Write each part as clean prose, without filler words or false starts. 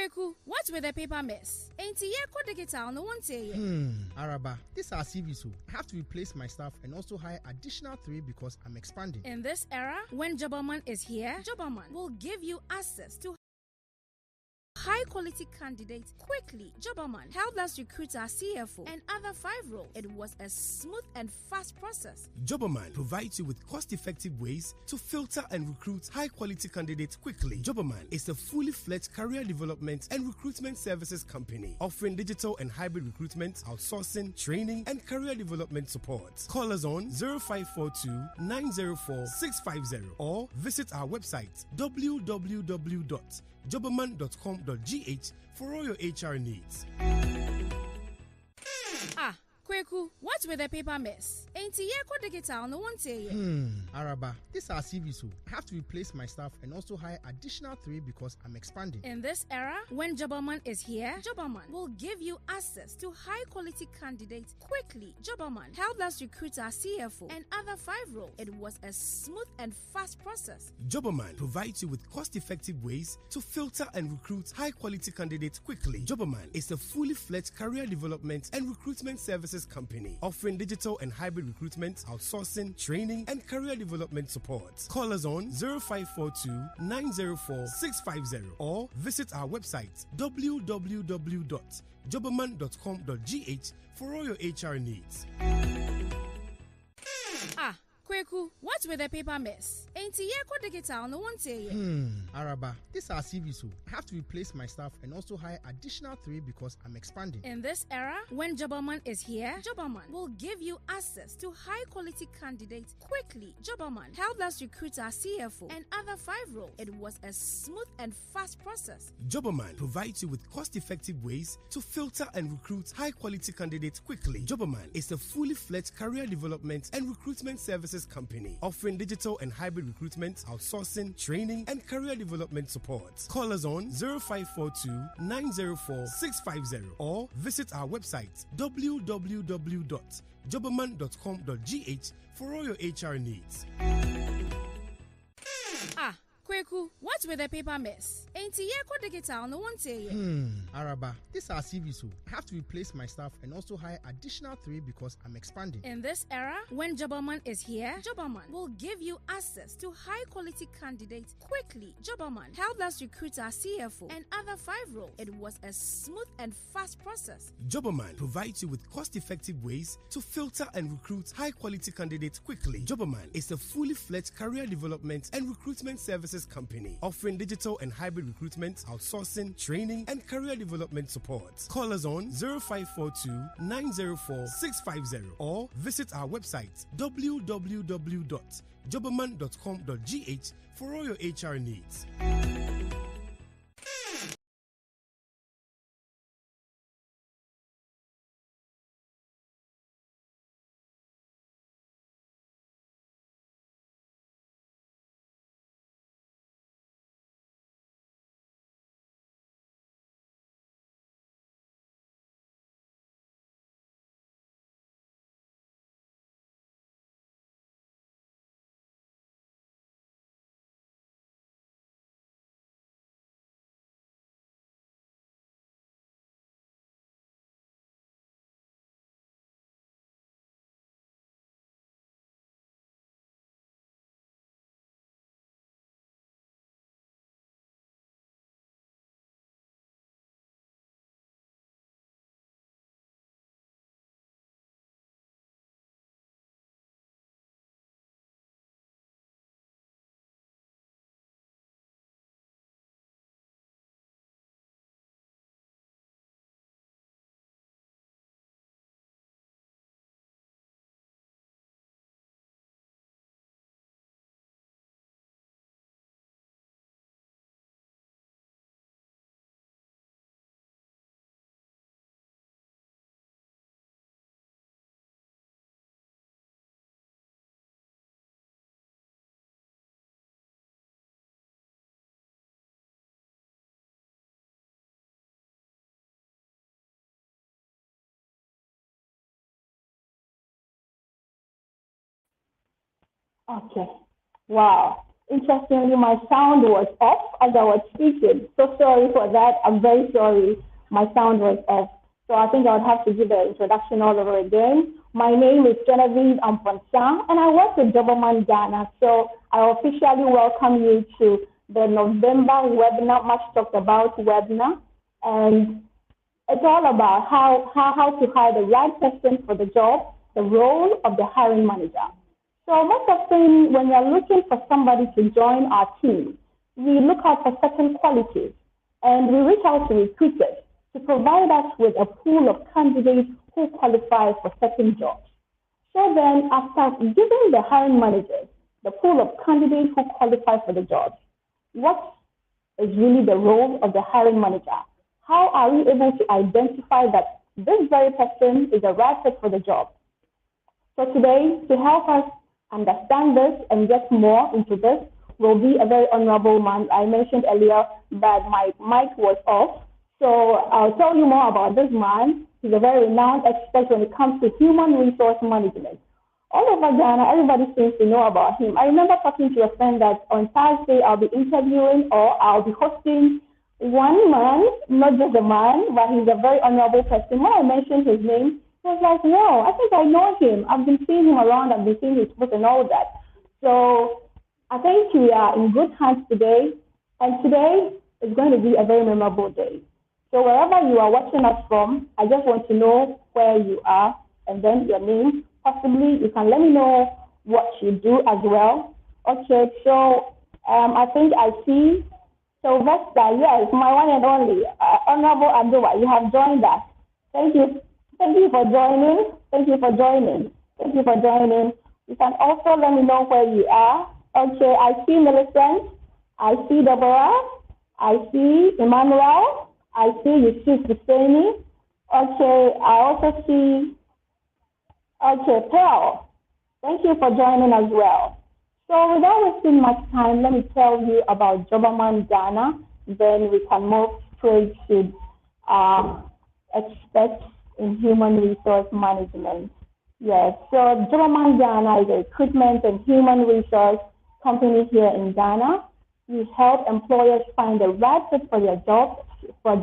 Kweku, what's with the paper mess? Ain't ye digital no one say. Araba, this is our CV, so I have to replace my staff and also hire additional 3 because I'm expanding. In this era, when Jobberman is here, Jobberman will give you access to high-quality candidates quickly. Jobberman helped us recruit our CFO and other 5 roles. It was a smooth and fast process. Jobberman provides you with cost-effective ways to filter and recruit high-quality candidates quickly. Jobberman is a fully fledged career development and recruitment services company offering digital and hybrid recruitment, outsourcing, training, and career development support. Call us on 0542 904 650 or visit our website www.jobberman.com.gh for all your HR needs. Kweku, what's with the paper mess? Ain't ye digital no one say. Araba, this is our CV, so I have to replace my staff and also hire additional 3 because I'm expanding. In this era, when Jobberman is here, Jobberman will give you access to high-quality candidates quickly. Jobberman helped us recruit our CFO and other 5 roles. It was a smooth and fast process. Jobberman provides you with cost-effective ways to filter and recruit high-quality candidates quickly. Jobberman is a fully fledged career development and recruitment services company offering digital and hybrid recruitment, outsourcing, training, and career development support. Call us on 0542 904 650 or visit our website www.jobberman.com.gh for all your HR needs. Kweku, what's with the paper mess? Ain't ye digital no one say. Araba, this is our CV, so I have to replace my staff and also hire additional 3 because I'm expanding. In this era, when Jobberman is here, Jobberman will give you access to high-quality candidates quickly. Jobberman helped us recruit our CFO and other 5 roles. It was a smooth and fast process. Jobberman provides you with cost-effective ways to filter and recruit high-quality candidates quickly. Jobberman is a fully fledged career development and recruitment services company offering digital and hybrid recruitment, outsourcing, training, and career development support. Call us on 0542 904 650 or visit our website www.jobberman.com.gh for all your HR needs. Kweku, what's with the paper mess? Ain't ye digital no one say. Araba, this is our CV, so I have to replace my staff and also hire additional 3 because I'm expanding. In this era, when Jobberman is here, Jobberman will give you access to high-quality candidates quickly. Jobberman helped us recruit our CFO and other 5 roles. It was a smooth and fast process. Jobberman provides you with cost-effective ways to filter and recruit high-quality candidates quickly. Jobberman is a fully fledged career development and recruitment services company offering digital and hybrid recruitment, outsourcing, training, and career development support. Call us on 0542 904 650 or visit our website www.jobberman.com.gh for all your HR needs. Okay. Wow. Interestingly, my sound was off as I was speaking. So sorry for that. I'm very sorry. My sound was off. So I think I would have to give the introduction all over again. My name is Genevieve Amponsa, and I work with Jobberman Ghana. So I officially welcome you to the November webinar, much talked about webinar. And it's all about how to hire the right person for the job, the role of the hiring manager. So most often, when you're looking for somebody to join our team, we look out for certain qualities, and we reach out to recruiters to provide us with a pool of candidates who qualify for certain jobs. So then, after giving the hiring managers the pool of candidates who qualify for the jobs, what is really the role of the hiring manager? How are we able to identify that this very person is the right fit for the job? So today, to help us understand this and get more into this, will be a very honorable man. I mentioned earlier that my mic was off. So I'll tell you more about this man. He's a very renowned expert when it comes to human resource management. All over Ghana, everybody seems to know about him. I remember talking to a friend that on Thursday I'll be interviewing or I'll be hosting one man, not just a man, but he's a very honorable person. When I mentioned his name, he was like, wow, I think I know him. I've been seeing him around, I've been seeing his book and all that. So I think we are in good hands today, and today is going to be a very memorable day. So wherever you are watching us from, I just want to know where you are and then your name. Possibly you can let me know what you do as well. Okay, so I think I see Sylvester, yes, my one and only, Honorable Abdullah, you have joined us. Thank you. Thank you for joining. Thank you for joining. Thank you for joining. You can also let me know where you are. Okay, I see Millicent. I see Deborah. I see Emmanuel. I see Yusuf Husseini. Okay, I also see, okay, Pearl. Thank you for joining as well. So without wasting much time, let me tell you about Jobberman Ghana. Then we can move straight to experts in human resource management. Yes, so Jobberman Ghana is a recruitment and human resource company here in Ghana. We help employers find the right fit for their jobs or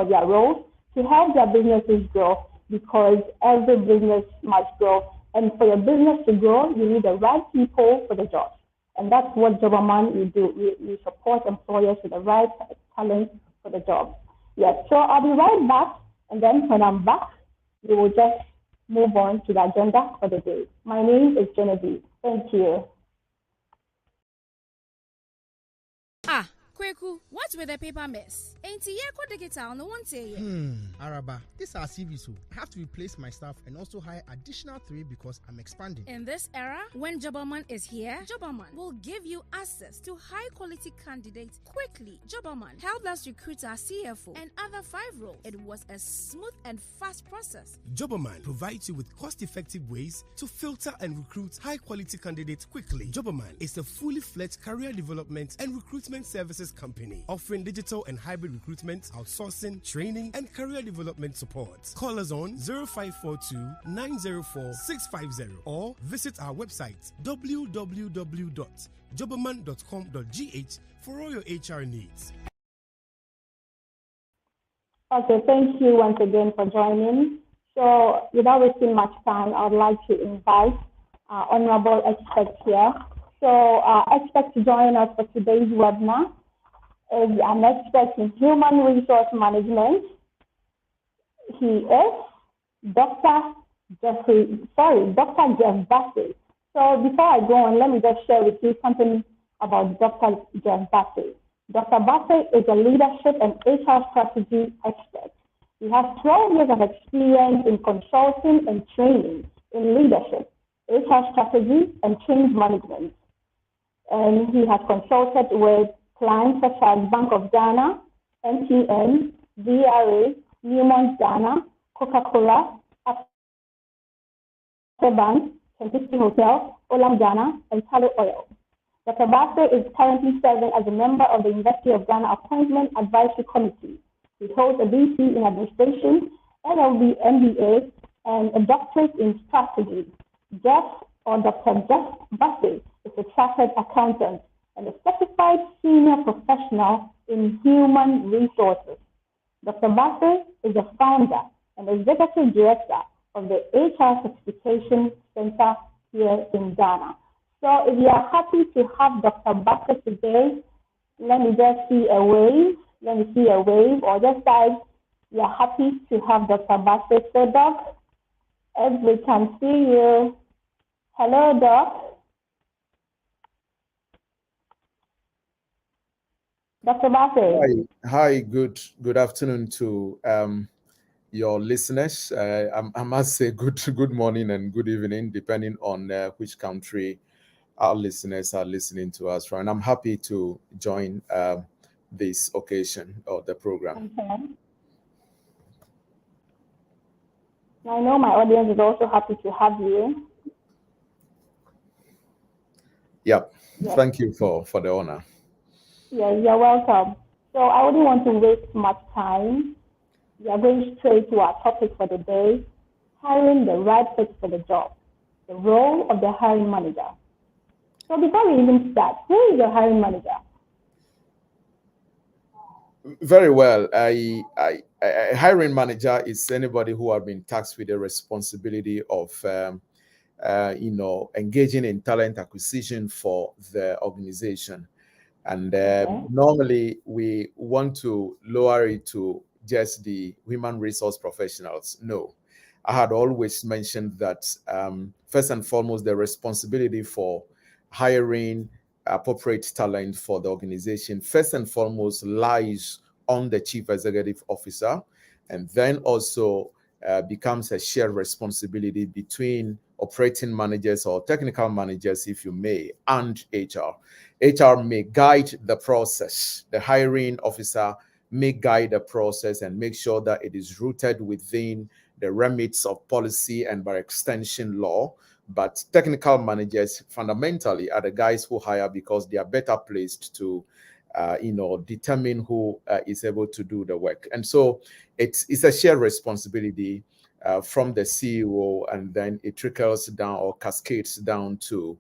their roles to help their businesses grow, because every business must grow. And for your business to grow, you need the right people for the jobs. And that's what Jobberman we do. We support employers with the right talent for the job. Yes, so I'll be right back. And then when I'm back, we will just move on to the agenda for the day. My name is Genevieve. Thank you. Kweku, what's with the paper mess? Ain't ye digital, no one say. Araba, this is our CV, so I have to replace my staff and also hire additional 3 because I'm expanding. In this era, when Jobberman is here, Jobberman will give you access to high quality candidates quickly. Jobberman helped us recruit our CFO and other 5 roles. It was a smooth and fast process. Jobberman provides you with cost-effective ways to filter and recruit high-quality candidates quickly. Jobberman is a fully fledged career development and recruitment services company offering digital and hybrid recruitment, outsourcing, training, and career development support. Call us on 0542 904 650 or visit our website www.jobberman.com.gh for all your HR needs. Okay, thank you once again for joining. So without wasting much time, I would like to invite our honorable expert here. So our expert to join us for today's webinar is an expert in human resource management. He is Dr. Jeff Bassey. So before I go on, let me just share with you something about Dr. Jeff Bassey. Dr. Bassey is a leadership and HR strategy expert. He has 12 years of experience in consulting and training in leadership, HR strategy, and change management. And he has consulted with clients such as Bank of Ghana, MTN, DRA, Newmont Ghana, Coca-Cola, Bank, Kentucky Hotel, Olam Ghana, and Talo Oil. Dr. Bassey is currently serving as a member of the University of Ghana Appointment Advisory Committee. He holds a BC in Administration, LLB MBA, and a doctorate in strategy. Dr. Jeff Bassey is a chartered accountant and a certified senior professional in human resources. Dr. Bassey is the founder and executive director of the HR Certification Center here in Ghana. So if you are happy to have Dr. Bassey today, let me just see a wave. Let me see a wave, or just type, you are happy to have Dr. Bassey. So, Doc, as we can see you. Hello, Doc. Dr. Bassey. Hi. Good afternoon to your listeners. I must say good morning and good evening, depending on which country our listeners are listening to us from. And I'm happy to join this occasion of the program. Okay. I know my audience is also happy to have you. Yep. Thank you for the honor. Yes, you're welcome. So I wouldn't want to waste much time. We are going straight to our topic for the day, hiring the right fit for the job, the role of the hiring manager. So before we even start, who is the hiring manager? Very well. A hiring manager is anybody who has been tasked with the responsibility of engaging in talent acquisition for the organization. And normally we want to lower it to just the human resource professionals. No, I had always mentioned that first and foremost, the responsibility for hiring appropriate talent for the organization, first and foremost, lies on the chief executive officer, and then also becomes a shared responsibility between operating managers or technical managers, if you may, and HR. HR may guide the process. The hiring officer may guide the process and make sure that it is rooted within the remits of policy and by extension law. But technical managers fundamentally are the guys who hire because they are better placed to determine who is able to do the work. And so it's a shared responsibility from the CEO, and then it trickles down or cascades down to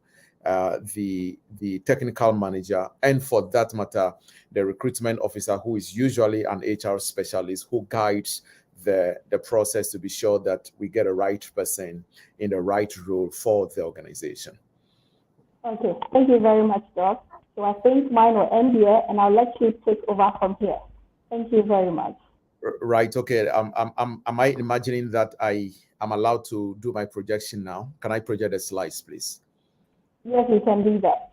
the technical manager, and for that matter, the recruitment officer, who is usually an HR specialist who guides the process to be sure that we get a right person in the right role for the organization. Okay, thank you very much, Doc. So I think mine will end here, and I'll let you take over from here. Thank you very much. Right. Okay. Am I imagining that I am allowed to do my projection now? Can I project the slides, please? Yes, you can do that.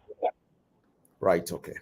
Right. Okay.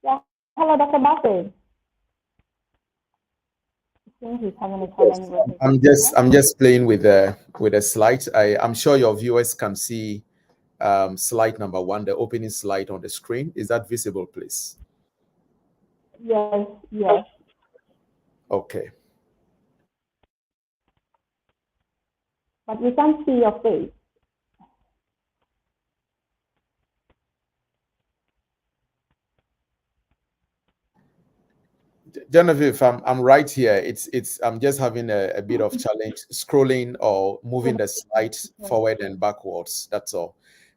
Yeah. Hello, Dr. Bassey. I'm just playing with a slide. I'm sure your viewers can see slide number 1, the opening slide on the screen. Is that visible, please? Yes. Okay. But we can't see your face. Genevieve, I'm right here. I'm just having a bit of challenge scrolling or moving the slides forward and backwards. That's all.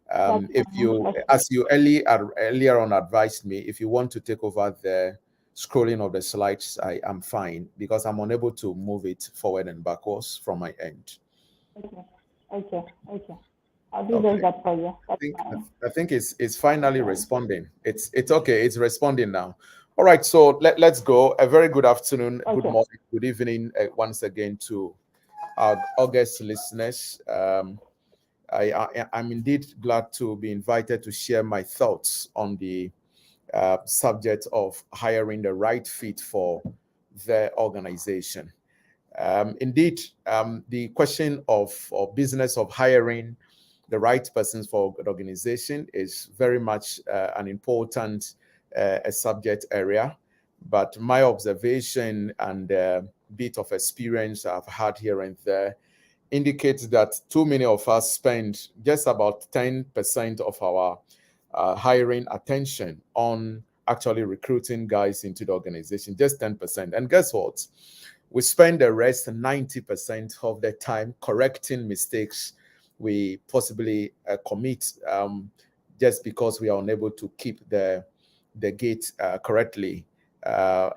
If you, as you earlier on advised me, if you want to take over the scrolling of the slides, I am fine, because I'm unable to move it forward and backwards from my end. Okay. I'll do that for you. I think it's finally responding. It's okay. It's responding now. All right, so let's go. A very good afternoon, Okay. good morning, good evening once again to our August listeners. I'm indeed glad to be invited to share my thoughts on the subject of hiring the right fit for the organization. Indeed, the question of or business of hiring the right persons for an organization is very much an important a subject area. But my observation and bit of experience I've had here and there indicates that too many of us spend just about 10% of our hiring attention on actually recruiting guys into the organization, just 10%. And guess what? We spend the rest 90% of the time correcting mistakes we possibly commit just because we are unable to keep the gate correctly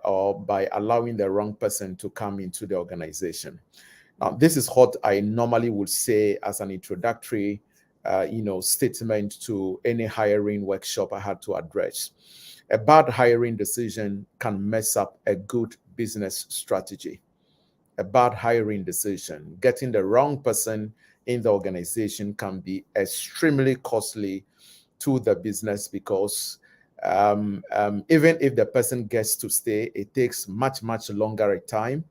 or by allowing the wrong person to come into the organization. Now, this is what I normally would say as an introductory statement to any hiring workshop I had to address. A bad hiring decision can mess up a good business strategy. A bad hiring decision, getting the wrong person in the organization, can be extremely costly to the business because even if the person gets to stay, it takes much longer a time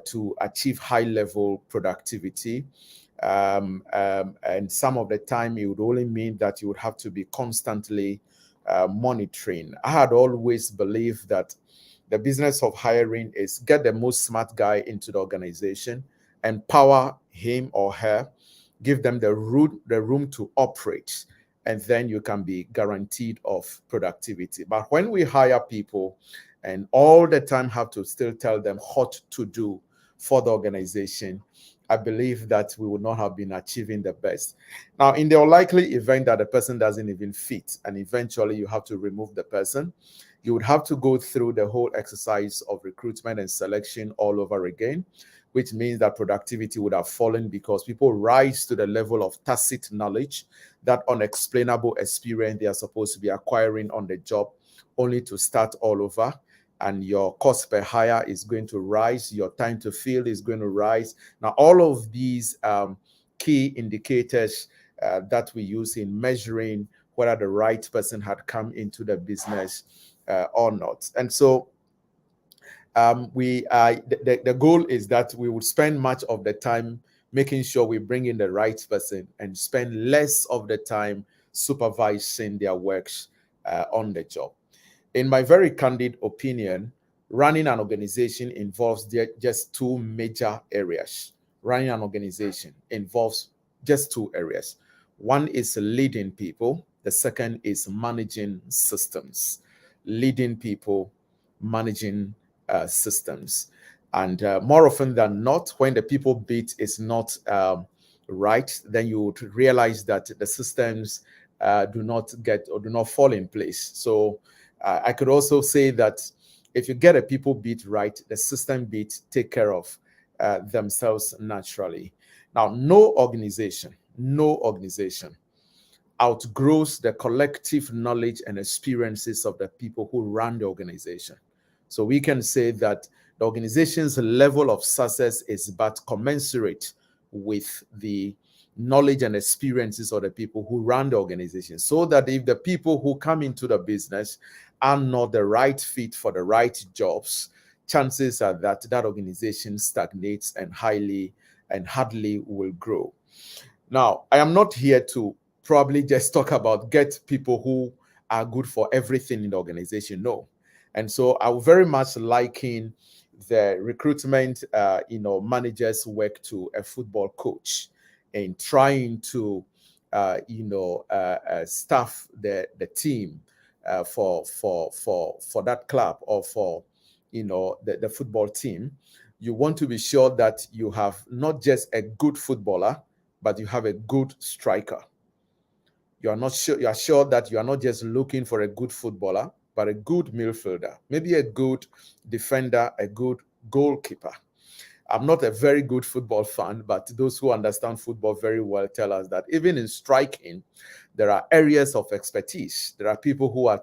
to achieve high level productivity. And some of the time it would only mean that you would have to be constantly monitoring. I had always believed that the business of hiring is get the most smart guy into the organization, empower him or her, give them the room to operate, and then you can be guaranteed of productivity. But when we hire people and all the time have to still tell them what to do for the organization, I believe that we would not have been achieving the best. Now, in the unlikely event that the person doesn't even fit and eventually you have to remove the person, you would have to go through the whole exercise of recruitment and selection all over again, which means that productivity would have fallen because people rise to the level of tacit knowledge, that unexplainable experience they are supposed to be acquiring on the job, only to start all over. And your cost per hire is going to rise, your time to fill is going to rise. Now, all of these key indicators that we use in measuring whether the right person had come into the business or not. And so the goal is that we would spend much of the time making sure we bring in the right person and spend less of the time supervising their works on the job. In my very candid opinion, running an organization involves just two major areas. Running an organization involves just two areas. One is leading people. The second is managing systems. Leading people, managing systems. And more often than not, when the people bit is not right, then you would realize that the systems do not get or do not fall in place. So I could also say that if you get a people bit right, the system bit take care of themselves naturally. Now, no organization outgrows the collective knowledge and experiences of the people who run the organization. So we can say that the organization's level of success is but commensurate with the knowledge and experiences of the people who run the organization. So that if the people who come into the business are not the right fit for the right jobs, chances are that that organization stagnates and hardly will grow. Now, I am not here to probably just talk about get people who are good for everything in the organization. No. And so I would very much liken the recruitment, managers work to a football coach in trying to, staff the team for that club or for, the football team. You want to be sure that you have not just a good footballer, but you have a good striker. You are sure that you are not just looking for a good footballer, but a good midfielder, maybe a good defender, a good goalkeeper. I'm not a very good football fan, but those who understand football very well tell us that even in striking, there are areas of expertise. There are people who are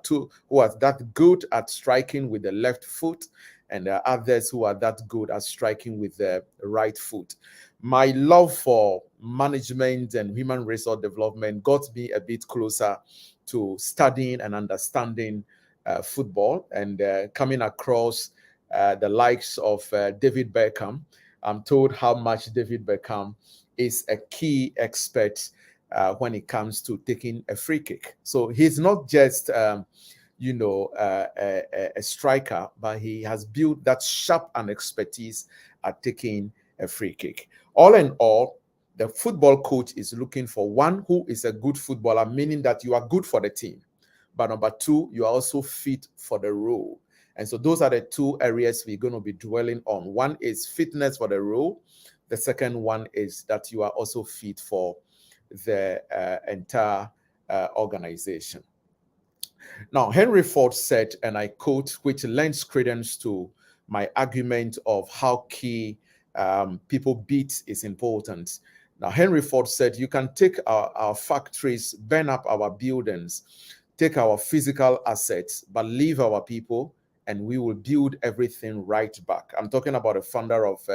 that good at striking with the left foot, and there are others who are that good at striking with the right foot. My love for management and human resource development got me a bit closer to studying and understanding football, and coming across the likes of David Beckham. I'm told how much David Beckham is a key expert when it comes to taking a free kick. So he's not just, a striker, but he has built that sharp and expertise at taking a free kick. All in all, the football coach is looking for one who is a good footballer, meaning that you are good for the team. But number two, you are also fit for the role. And so those are the two areas we're going to be dwelling on. One is fitness for the role. The second one is that you are also fit for the entire organization. Now, Henry Ford said, and I quote, which lends credence to my argument of how key people beat is important. Now, Henry Ford said, you can take our factories, burn up our buildings, take our physical assets, but leave our people, and we will build everything right back. I'm talking about a founder of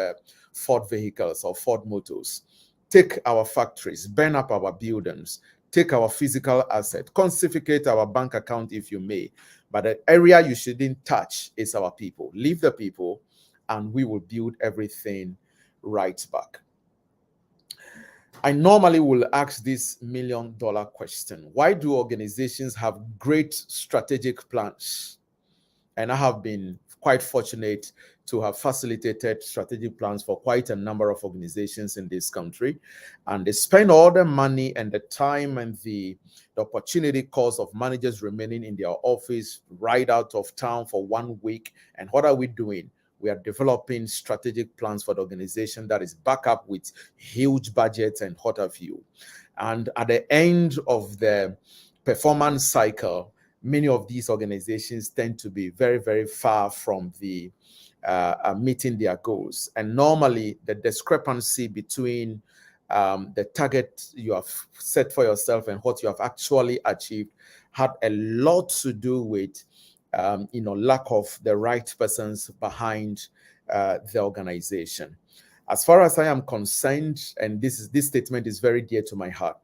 Ford Vehicles or Ford Motors. Take our factories, burn up our buildings, take our physical asset, confiscate our bank account if you may. But the area you shouldn't touch is our people. Leave the people, and we will build everything right back. I normally will ask this $1 million question. Why do organizations have great strategic plans? And I have been quite fortunate to have facilitated strategic plans for quite a number of organizations in this country. And they spend all the money and the time and the opportunity cost of managers remaining in their office right out of town for 1 week. And what are we doing? We are developing strategic plans for the organization that is backed up with huge budgets and what have you. And at the end of the performance cycle, many of these organizations tend to be very, very far from the meeting their goals. And normally the discrepancy between the target you have set for yourself and what you have actually achieved had a lot to do with lack of the right persons behind the organization. As far as I am concerned, and this statement is very dear to my heart,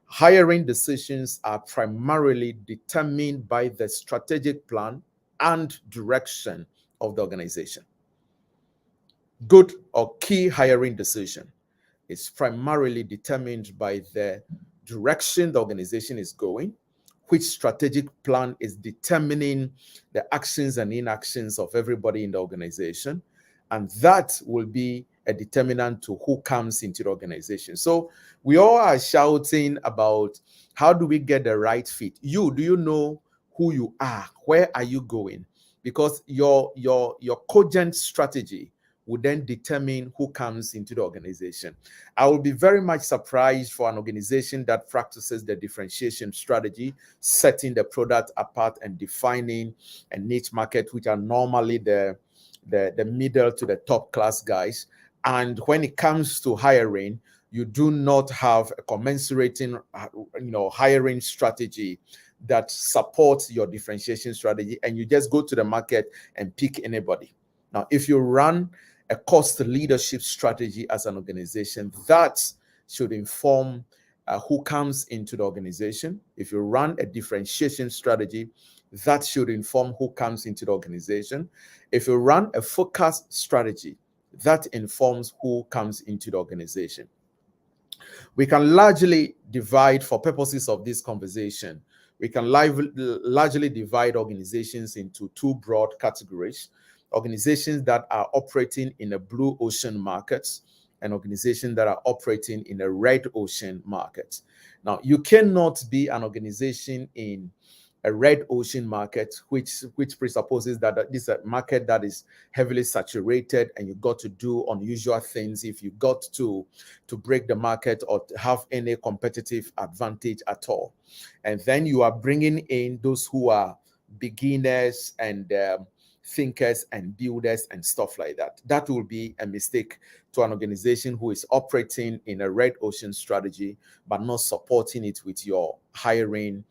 hiring decisions are primarily determined by the strategic plan and direction of the organization. Good or key hiring decision is primarily determined by the direction the organization is going, which strategic plan is determining the actions and inactions of everybody in the organization. And that will be a determinant to who comes into the organization. So we all are shouting about how do we get the right fit? Do you know who you are? Where are you going? Because your cogent strategy would then determine who comes into the organization. I will be very much surprised for an organization that practices the differentiation strategy, setting the product apart and defining a niche market, which are normally the middle to the top class guys. And when it comes to hiring, you do not have a commensurating, hiring strategy that supports your differentiation strategy, and you just go to the market and pick anybody. Now, if you run a cost leadership strategy as an organization, that should inform who comes into the organization. If you run a differentiation strategy, that should inform who comes into the organization. If you run a focus strategy, that informs who comes into the organization. We can largely divide, for purposes of this conversation, we can largely divide organizations into two broad categories: organizations that are operating in a blue ocean market and organizations that are operating in a red ocean market. Now, you cannot be an organization in a red ocean market, which presupposes that this is a market that is heavily saturated and you got to do unusual things if you got to break the market or to have any competitive advantage at all. And then you are bringing in those who are beginners and thinkers and builders and stuff like that. That will be a mistake to an organization who is operating in a red ocean strategy, but not supporting it with your hiring,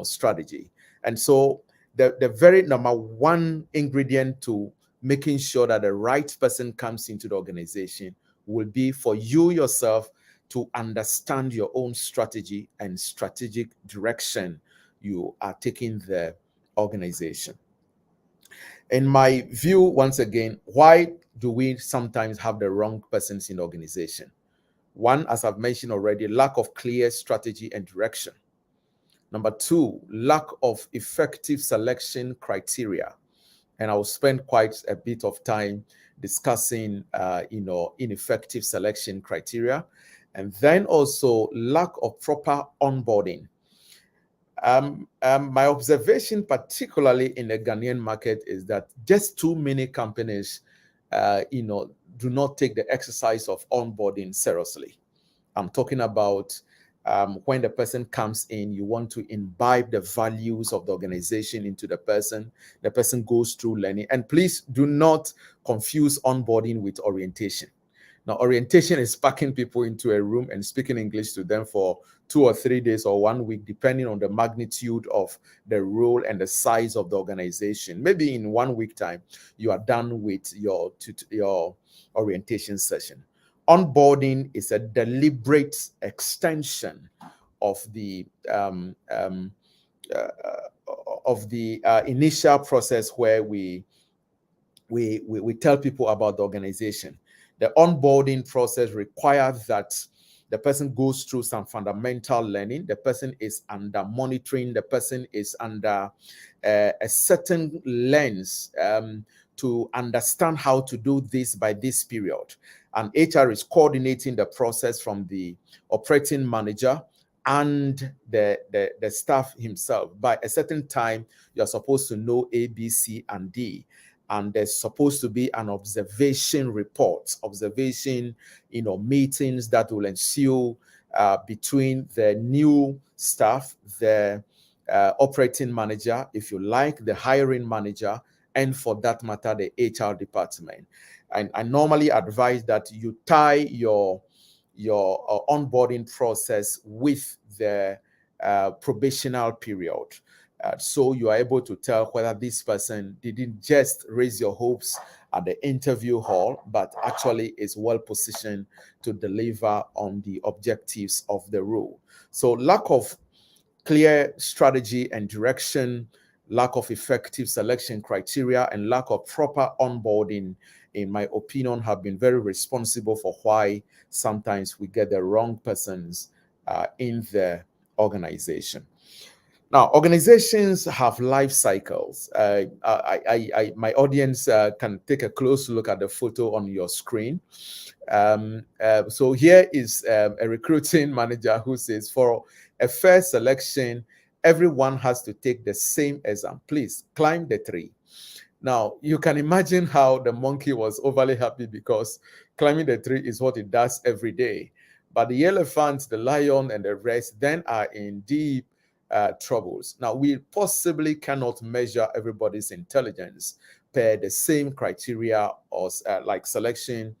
strategy. And so the very number one ingredient to making sure that the right person comes into the organization will be for you yourself to understand your own strategy and strategic direction you are taking the organization. In my view, once again, why do we sometimes have the wrong persons in the organization? One, as I've mentioned already, lack of clear strategy and direction. Number two, lack of effective selection criteria. And I'll spend quite a bit of time discussing, ineffective selection criteria. And then also lack of proper onboarding. My observation, particularly in the Ghanaian market, is that just too many companies, do not take the exercise of onboarding seriously. I'm talking about when the person comes in, you want to imbibe the values of the organization into the person. The person goes through learning. And please do not confuse onboarding with orientation. Now, orientation is packing people into a room and speaking English to them for 2 or 3 days or 1 week, depending on the magnitude of the role and the size of the organization. Maybe in 1 week time, you are done with your orientation session. Onboarding is a deliberate extension of the initial process where we tell people about the organization. The onboarding process requires that the person goes through some fundamental learning. The person is under monitoring. The person is under a certain lens to understand how to do this by this period. And HR is coordinating the process from the operating manager and the staff himself. By a certain time, you're supposed to know A, B, C, and D. And there's supposed to be an observation report, meetings that will ensue between the new staff, the operating manager, if you like, the hiring manager, and for that matter, the HR department. And I normally advise that you tie your onboarding process with the probational period. So you are able to tell whether this person didn't just raise your hopes at the interview hall, but actually is well positioned to deliver on the objectives of the role. So lack of clear strategy and direction, lack of effective selection criteria, and lack of proper onboarding, in my opinion, have been very responsible for why sometimes we get the wrong persons in the organization. Now, organizations have life cycles. My audience can take a close look at the photo on your screen. So here is a recruiting manager who says, for a fair selection, everyone has to take the same exam. Please climb the tree. Now, you can imagine how the monkey was overly happy because climbing the tree is what it does every day. But the elephant, the lion, and the rest then are in deep troubles. Now, we possibly cannot measure everybody's intelligence per the same criteria or like selection,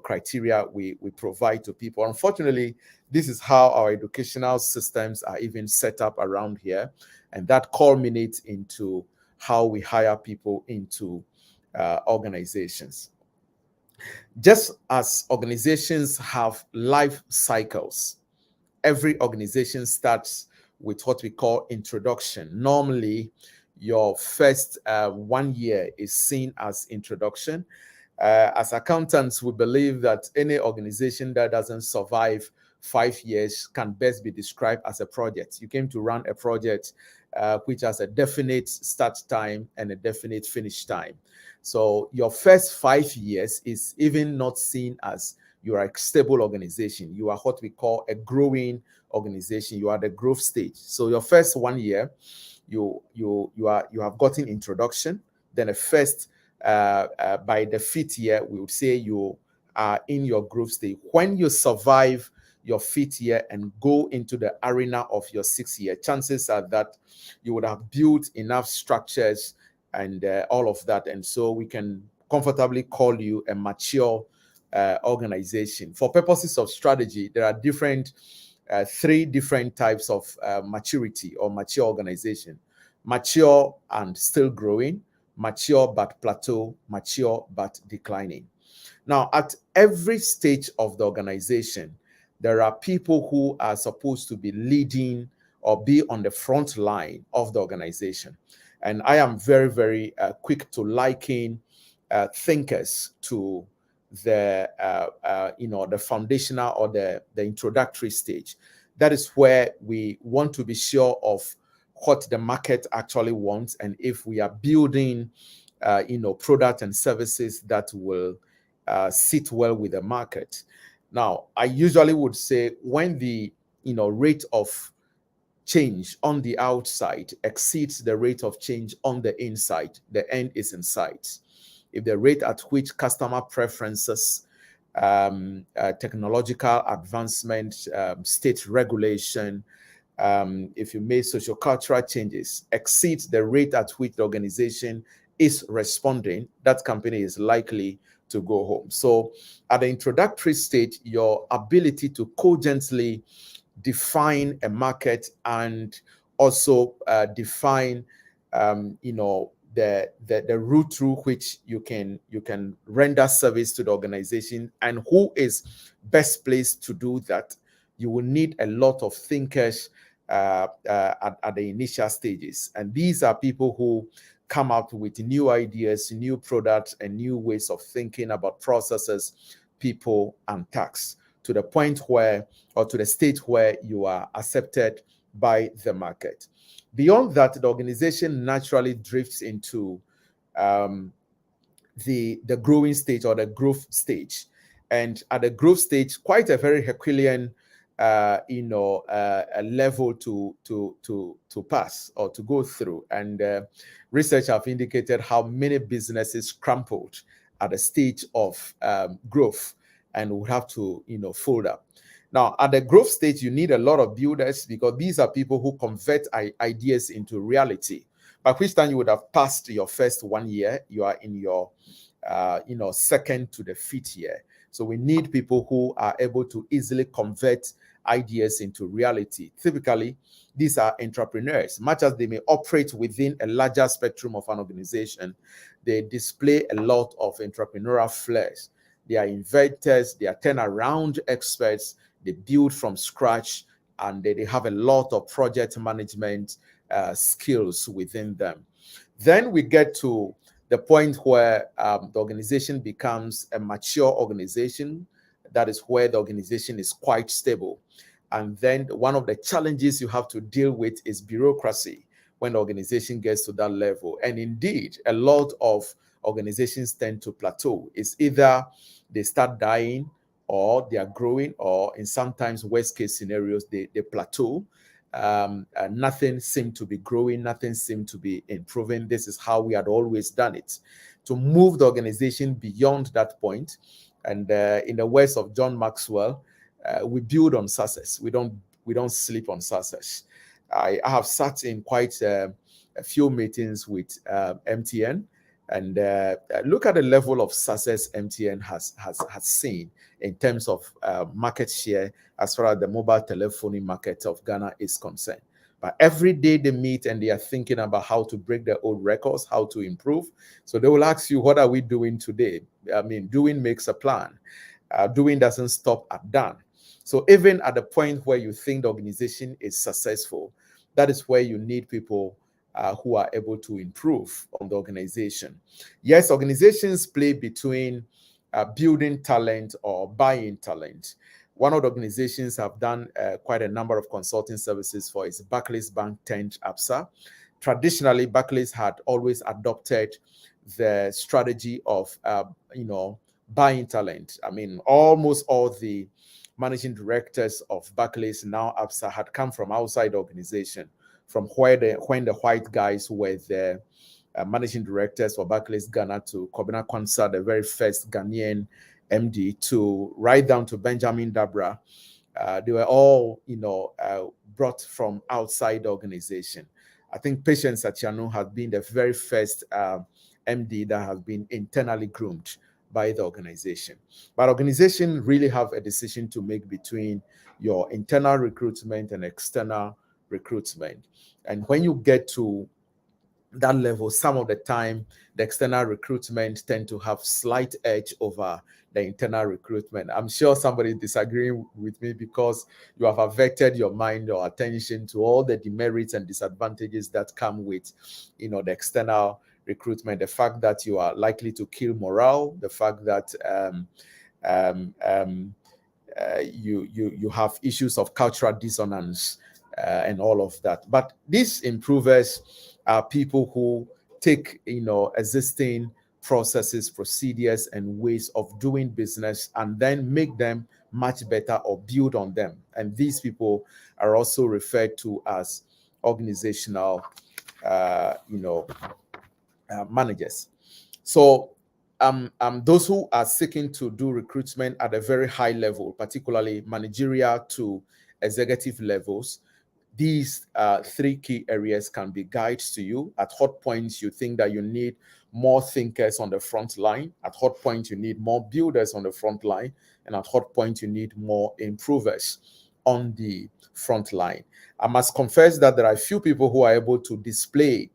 criteria we provide to people. Unfortunately, this is how our educational systems are even set up around here, and that culminates into how we hire people into organizations. Just as organizations have life cycles, every organization starts with what we call introduction. Normally, your first 1 year is seen as introduction. As accountants, we believe that any organization that doesn't survive 5 years can best be described as a project. You came to run a project which has a definite start time and a definite finish time. So your first 5 years is even not seen as you are a stable organization. You are what we call a growing organization. You are the growth stage. So your first 1 year, you have gotten introduction. Then a first by the 5th year, we would say you are in your growth stage. When you survive your 5th year and go into the arena of your 6th year, chances are that you would have built enough structures and all of that. And so we can comfortably call you a mature organization. For purposes of strategy, there are three different types of maturity or mature organization: mature and still growing, mature but plateau, mature but declining. Now, at every stage of the organization, there are people who are supposed to be leading or be on the front line of the organization. And I am very, very quick to liken thinkers to the the foundational or the introductory stage. That is where we want to be sure of what the market actually wants, and if we are building product and services that will sit well with the market. Now, I usually would say when the rate of change on the outside exceeds the rate of change on the inside, the end is in sight. If the rate at which customer preferences, technological advancement, state regulation, if you make social cultural changes, exceeds the rate at which the organization is responding, that company is likely to go home. So at the introductory stage, your ability to cogently define a market and also define the route through which you can render service to the organization and who is best placed to do that, you will need a lot of thinkers at the initial stages. And these are people who come up with new ideas, new products, and new ways of thinking about processes, people, and tasks, to the point where, or to the state where you are accepted by the market. Beyond that, the organization naturally drifts into the growing stage or the growth stage. And at the growth stage, quite a very Herculean a level to pass or to go through. And research have indicated how many businesses crumpled at the stage of growth and would have to fold up. Now, at the growth stage, you need a lot of builders, because these are people who convert ideas into reality. By which time you would have passed your first 1 year, you are in your second to the fifth year. So we need people who are able to easily convert ideas into reality. Typically, these are entrepreneurs. Much as they may operate within a larger spectrum of an organization, they display a lot of entrepreneurial flares. They are inventors, they are turnaround experts, they build from scratch, and they have a lot of project management skills within them. Then we get to the point where the organization becomes a mature organization. That is where the organization is quite stable. And then one of the challenges you have to deal with is bureaucracy when the organization gets to that level. And indeed, a lot of organizations tend to plateau. It's either they start dying, or they are growing, or in sometimes worst case scenarios, they plateau. Nothing seemed to be growing, nothing seemed to be improving. This is how we had always done it. To move the organization beyond that point, and in the words of John Maxwell, we build on success. We don't sleep on success. I have sat in quite a few meetings with MTN, and look at the level of success MTN has seen in terms of market share as far as the mobile telephony market of Ghana is concerned. But every day they meet and they are thinking about how to break their old records, how to improve. So they will ask you, what are we doing today? I mean, doing makes a plan. Doing doesn't stop at done. So even at the point where you think the organization is successful, that is where you need people who are able to improve on the organization. Yes, organizations play between building talent or buying talent. One of the organizations have done quite a number of consulting services for is Barclays Bank Tent ABSA. Traditionally, Barclays had always adopted the strategy of buying talent. I mean, almost all the managing directors of Barclays, now ABSA, had come from outside the organization, from when the white guys were the managing directors for Barclays Ghana, to Kobina Kwanzaa, the very first Ghanaian MD, to right down to Benjamin Dabra. They were all, brought from outside the organization. I think Patience Atiano has been the very first MD that has been internally groomed by the organization. But organization really have a decision to make between your internal recruitment and external recruitment. And when you get to that level, some of the time, the external recruitment tend to have slight edge over the internal recruitment. I'm sure somebody is disagreeing with me because you have averted your mind or attention to all the demerits and disadvantages that come with, the external recruitment. The fact that you are likely to kill morale, the fact that you have issues of cultural dissonance and all of that. But these improvers are people who take existing processes, procedures, and ways of doing business and then make them much better or build on them. And these people are also referred to as organizational managers. So those who are seeking to do recruitment at a very high level, particularly managerial to executive levels, these three key areas can be guides to you. At what points you think that you need more thinkers on the front line, at what point you need more builders on the front line, and at what point you need more improvers on the front line. I must confess that there are a few people who are able to display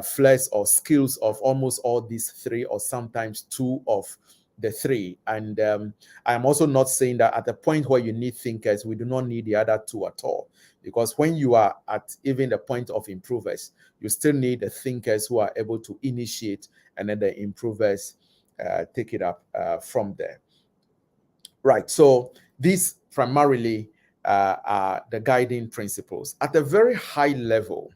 flares or skills of almost all these three, or sometimes two of the three. And I am also not saying that at the point where you need thinkers, we do not need the other two at all. Because when you are at even the point of improvers, you still need the thinkers who are able to initiate, and then the improvers take it up from there. Right, so these primarily are the guiding principles. At a very high level,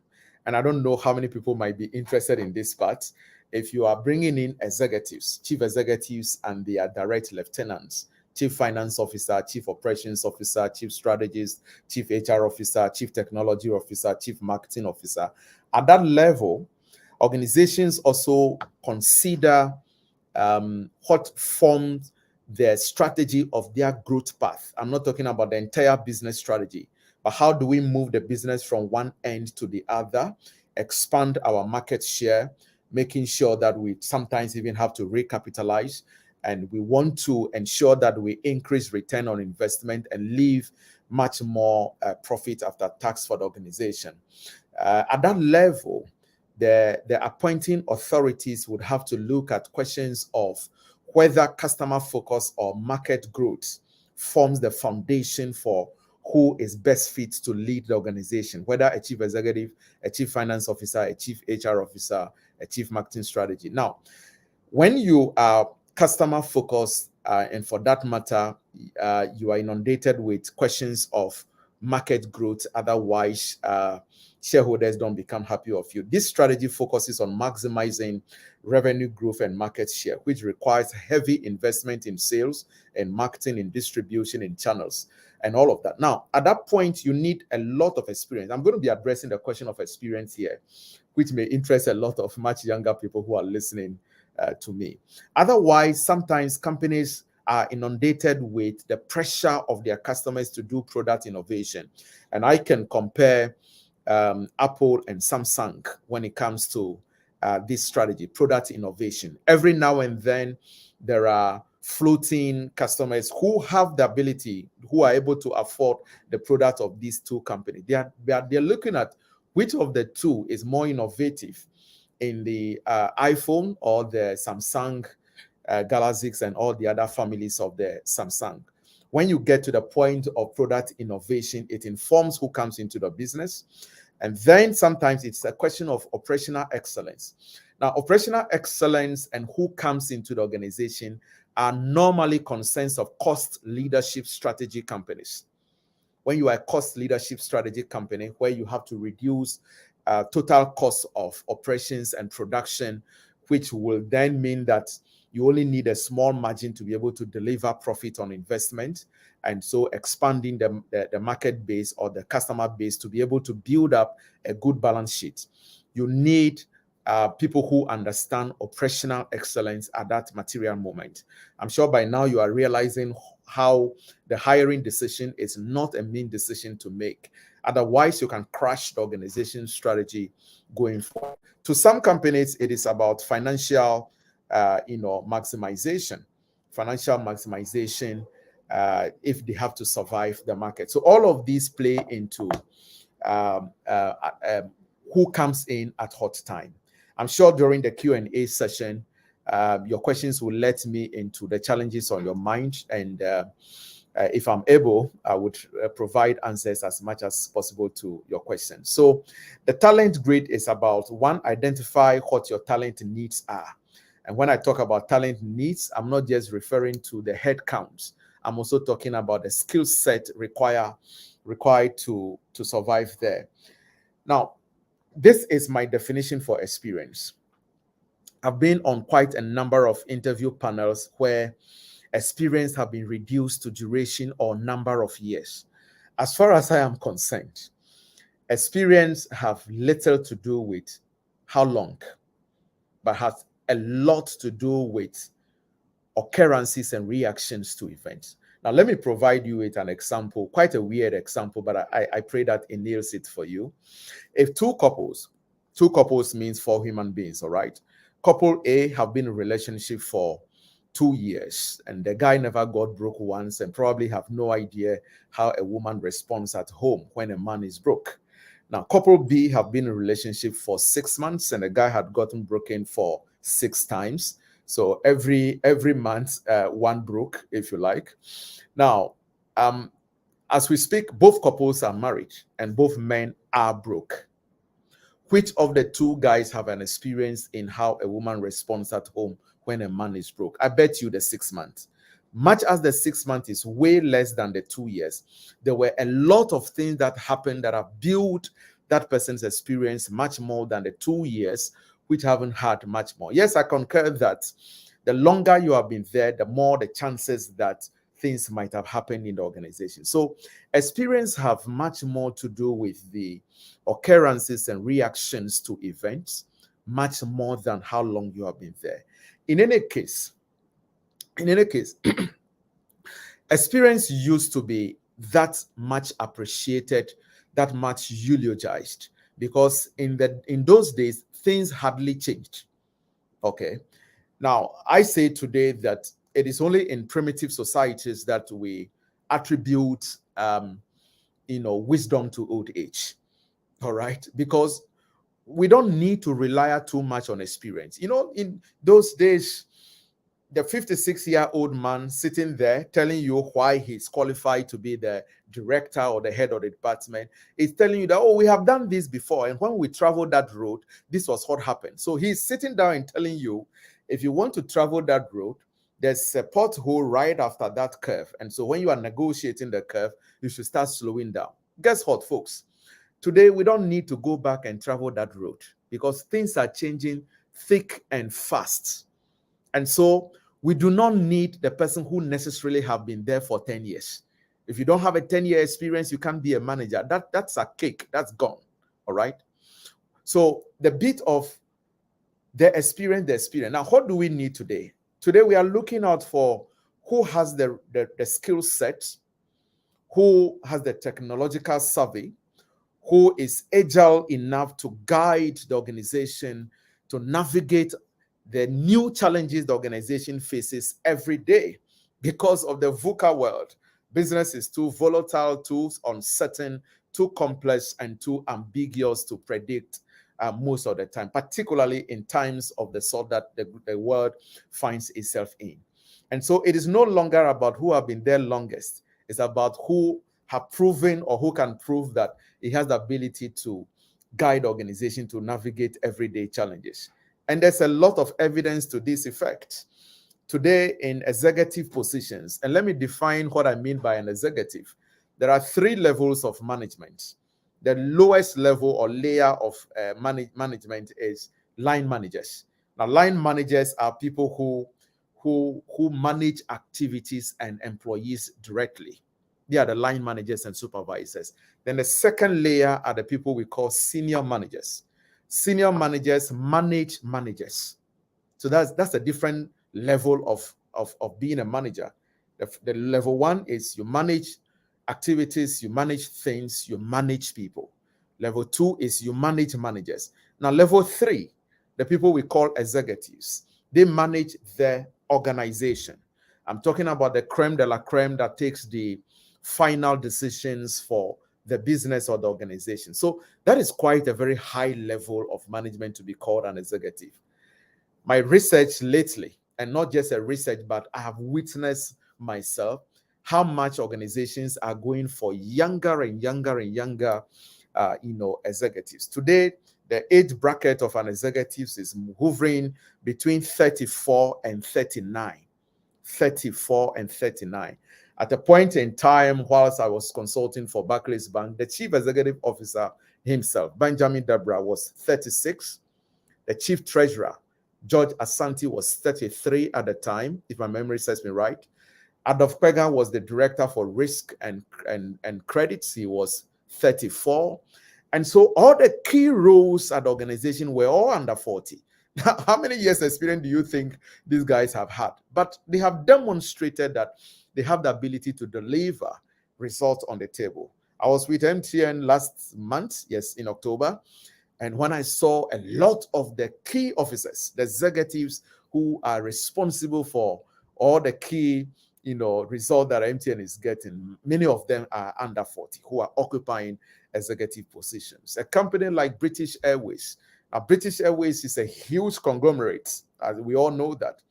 and I don't know how many people might be interested in this part, if you are bringing in executives, chief executives and their direct lieutenants, chief finance officer, chief operations officer, chief strategist, chief HR officer, chief technology officer, chief marketing officer, at that level, organizations also consider what forms the strategy of their growth path. I'm not talking about the entire business strategy, but how do we move the business from one end to the other, expand our market share, making sure that we sometimes even have to recapitalize, and we want to ensure that we increase return on investment and leave much more profit after tax for the organization. At that level, the appointing authorities would have to look at questions of whether customer focus or market growth forms the foundation for who is best fit to lead the organization, whether a chief executive, a chief finance officer, a chief HR officer, a chief marketing strategy. Now, when you are customer focused, and for that matter, you are inundated with questions of market growth, otherwise shareholders don't become happy of you. This strategy focuses on maximizing revenue growth and market share, which requires heavy investment in sales and marketing, in distribution, in channels, and all of that. Now, at that point, you need a lot of experience. I'm going to be addressing the question of experience here, which may interest a lot of much younger people who are listening to me. Otherwise, sometimes companies are inundated with the pressure of their customers to do product innovation. And I can compare Apple and Samsung when it comes to this strategy, product innovation. Every now and then, there are floating customers who have the ability, who are able to afford the product of these two companies. They're looking at which of the two is more innovative in the iPhone or the Samsung Galaxies and all the other families of the Samsung. When you get to the point of product innovation, it informs who comes into the business. And then sometimes it's a question of operational excellence. Now, operational excellence and who comes into the organization are normally concerns of cost leadership strategy companies. When you are a cost leadership strategy company, where you have to reduce total cost of operations and production, which will then mean that you only need a small margin to be able to deliver profit on investment. And so expanding the market base or the customer base to be able to build up a good balance sheet. You need people who understand operational excellence at that material moment. I'm sure by now you are realizing how the hiring decision is not a mean decision to make. Otherwise, you can crash the organization strategy going forward. To some companies, it is about financial, maximization, if they have to survive the market. So all of these play into who comes in at hot time. I'm sure during the Q&A session, your questions will let me into the challenges on your mind, and if I'm able, I would provide answers as much as possible to your questions. So the talent grid is about, one, identify what your talent needs are. And when I talk about talent needs, I'm not just referring to the head counts. I'm also talking about the skill set required to survive there. Now, this is my definition for experience. I've been on quite a number of interview panels where experience have been reduced to duration or number of years. As far as I am concerned, experience have little to do with how long, but has a lot to do with occurrences and reactions to events. Now, let me provide you with an example, quite a weird example, but I pray that it nails it for you. If two couples means 4 human beings, all right? Couple A have been in a relationship for 2 years, and the guy never got broke once and probably have no idea how a woman responds at home when a man is broke. Now, couple B have been in a relationship for 6 months, and the guy had gotten broken for 6 times. So every month, one broke, if you like. Now, as we speak, both couples are married and both men are broke. Which of the two guys have an experience in how a woman responds at home when a man is broke? I bet you the 6 months. Much as the 6 months is way less than the 2 years, there were a lot of things that happened that have built that person's experience much more than the 2 years, which haven't had much more. Yes, I concur that the longer you have been there, the more the chances that things might have happened in the organization. So experience have much more to do with the occurrences and reactions to events, much more than how long you have been there. In any case, experience used to be that much appreciated, that much eulogized, because in those days, things hardly changed. Okay. Now, I say today that it is only in primitive societies that we attribute, wisdom to old age. All right. Because we don't need to rely too much on experience. In those days, the 56-year-old man sitting there telling you why he's qualified to be the director or the head of the department is telling you that, oh, we have done this before. And when we traveled that road, this was what happened. So he's sitting down and telling you, if you want to travel that road, there's a pothole right after that curve. And so when you are negotiating the curve, you should start slowing down. Guess what, folks? Today, we don't need to go back and travel that road because things are changing thick and fast. And so we do not need the person who necessarily have been there for 10 years. If you don't have a 10-year experience, you can't be a manager. That's a cake. That's gone. All right? So the bit of the experience. Now, what do we need today? Today, we are looking out for who has the skill set, who has the technological savvy, who is agile enough to guide the organization to navigate the new challenges the organization faces every day because of the VUCA world. Business is too volatile, too uncertain, too complex, and too ambiguous to predict most of the time, particularly in times of the sort that the world finds itself in. And so it is no longer about who have been there longest. It's about who have proven or who can prove that it has the ability to guide organization to navigate everyday challenges. And there's a lot of evidence to this effect. Today in executive positions, and let me define what I mean by an executive. There are 3 levels of management. The lowest level or layer of management is line managers. Now, line managers are people who manage activities and employees directly. They are the line managers and supervisors. Then the second layer are the people we call senior managers. Senior managers manage managers. So that's a different level of being a manager. The level 1 is you manage activities, you manage things, you manage people. Level 2 is you manage managers. Now, level 3, the people we call executives, they manage the organization. I'm talking about the creme de la creme that takes the final decisions for the business or the organization. So that is quite a very high level of management to be called an executive. My research lately, and not just a research, but I have witnessed myself how much organizations are going for younger and younger and younger executives. Today, the age bracket of an executive is hovering between 34 and 39. 34 and 39. At a point in time, whilst I was consulting for Barclays Bank, the chief executive officer himself, Benjamin Debra, was 36. The chief treasurer, George Asante, was 33 at the time, if my memory serves me right. Adolf Kwega was the director for risk and credits. He was 34. And so all the key roles at the organization were all under 40. Now, how many years experience do you think these guys have had? But they have demonstrated that they have the ability to deliver results on the table. I was with MTN last month, yes, in October. And when I saw a lot of the key officers, the executives who are responsible for all the key result that MTN is getting, many of them are under 40 who are occupying executive positions. A company like British Airways. Now, British Airways is a huge conglomerate, as we all know that.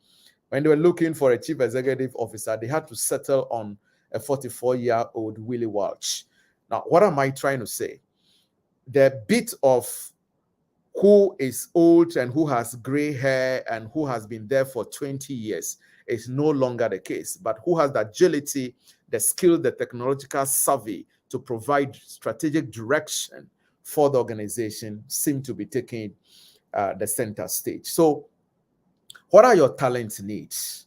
When they were looking for a chief executive officer, they had to settle on a 44-year-old Willie Walsh. Now, what am I trying to say? The bit of who is old and who has gray hair and who has been there for 20 years is no longer the case, but who has the agility, the skill, the technological savvy to provide strategic direction for the organization seem to be taking the center stage. So what are your talent needs?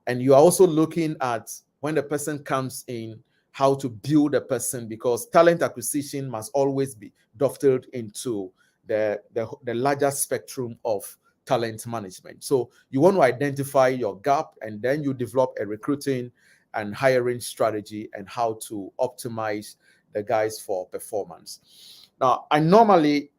And you are also looking at, when the person comes in, how to build a person, because talent acquisition must always be dovetailed into the larger spectrum of talent management. So you want to identify your gap, and then you develop a recruiting and hiring strategy and how to optimize the guys for performance. Now, I normally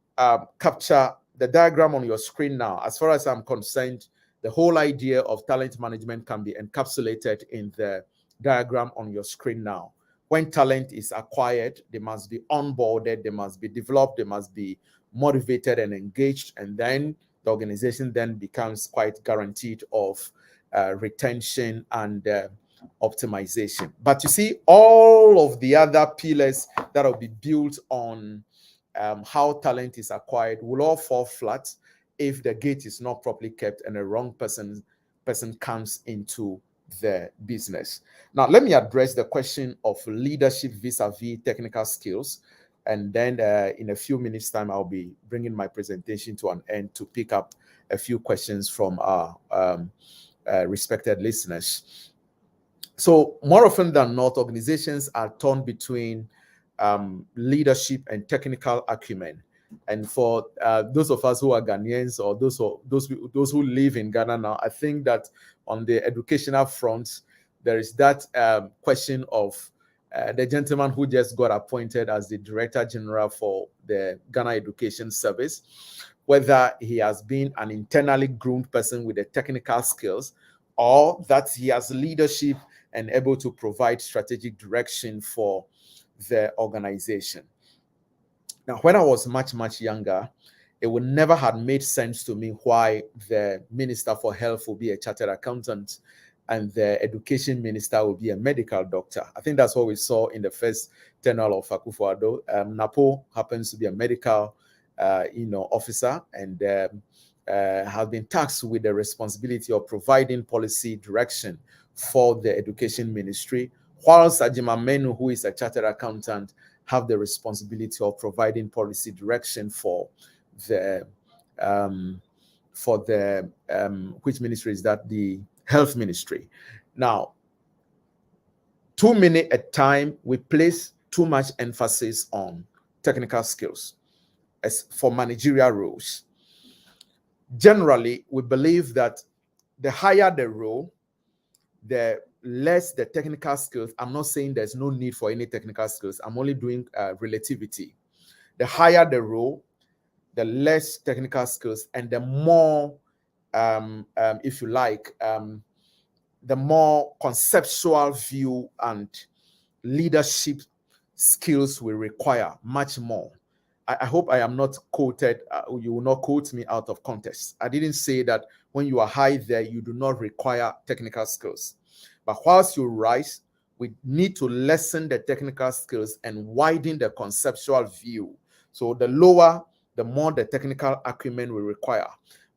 capture the diagram on your screen now. As far as I'm concerned, the whole idea of talent management can be encapsulated in the diagram on your screen now. When talent is acquired, they must be onboarded, they must be developed, they must be motivated and engaged, and then the organization then becomes quite guaranteed of retention and optimization. But you see, all of the other pillars that will be built on how talent is acquired will all fall flat if the gate is not properly kept and a wrong person comes into the business. Now, let me address the question of leadership vis-a-vis technical skills. And then in a few minutes' time, I'll be bringing my presentation to an end to pick up a few questions from our respected listeners. So more often than not, organizations are torn between leadership and technical acumen. And for those of us who are Ghanaians, or those who live in Ghana now, I think that on the educational front, there is that question of the gentleman who just got appointed as the Director General for the Ghana Education Service, whether he has been an internally groomed person with the technical skills, or that he has leadership and able to provide strategic direction for the organization. Now, when I was much, much younger, it would never have made sense to me why the Minister for Health will be a chartered accountant and the Education Minister will be a medical doctor. I think that's what we saw in the first tenure of Akufo-Addo. Napo happens to be a medical officer and has been tasked with the responsibility of providing policy direction for the Education Ministry, whilst Ajima Menu, who is a chartered accountant, have the responsibility of providing policy direction for the which ministry is that? The Health Ministry. Now, too many at a time, we place too much emphasis on technical skills as for managerial roles. Generally, we believe that the higher the role, the less the technical skills, I'm not saying there's no need for any technical skills. I'm only doing relativity. The higher the role, the less technical skills, and the more, if you like, the more conceptual view and leadership skills we require much more. I hope I am not quoted, you will not quote me out of context. I didn't say that when you are high there, you do not require technical skills. But whilst you rise, we need to lessen the technical skills and widen the conceptual view. So the lower, the more the technical acumen we require.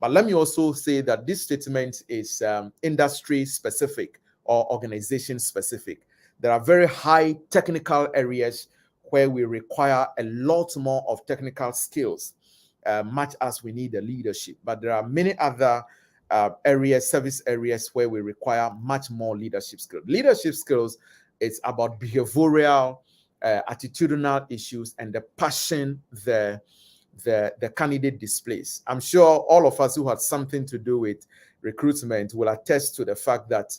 But let me also say that this statement is industry specific or organization specific. There are very high technical areas where we require a lot more of technical skills, much as we need the leadership. But there are many other areas, service areas, where we require much more leadership skills. Leadership skills is about behavioral, attitudinal issues and the passion the candidate displays. I'm sure all of us who had something to do with recruitment will attest to the fact that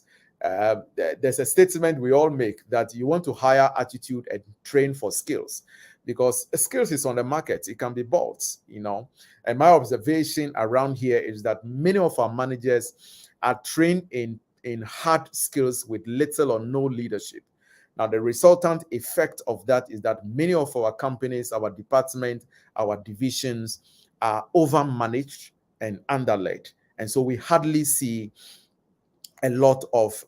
there's a statement we all make that you want to hire attitude and train for skills, because skills is on the market. It can be bought, you know. And my observation around here is that many of our managers are trained in hard skills with little or no leadership. Now, the resultant effect of that is that many of our companies, our departments, our divisions are overmanaged and underled. And so we hardly see a lot of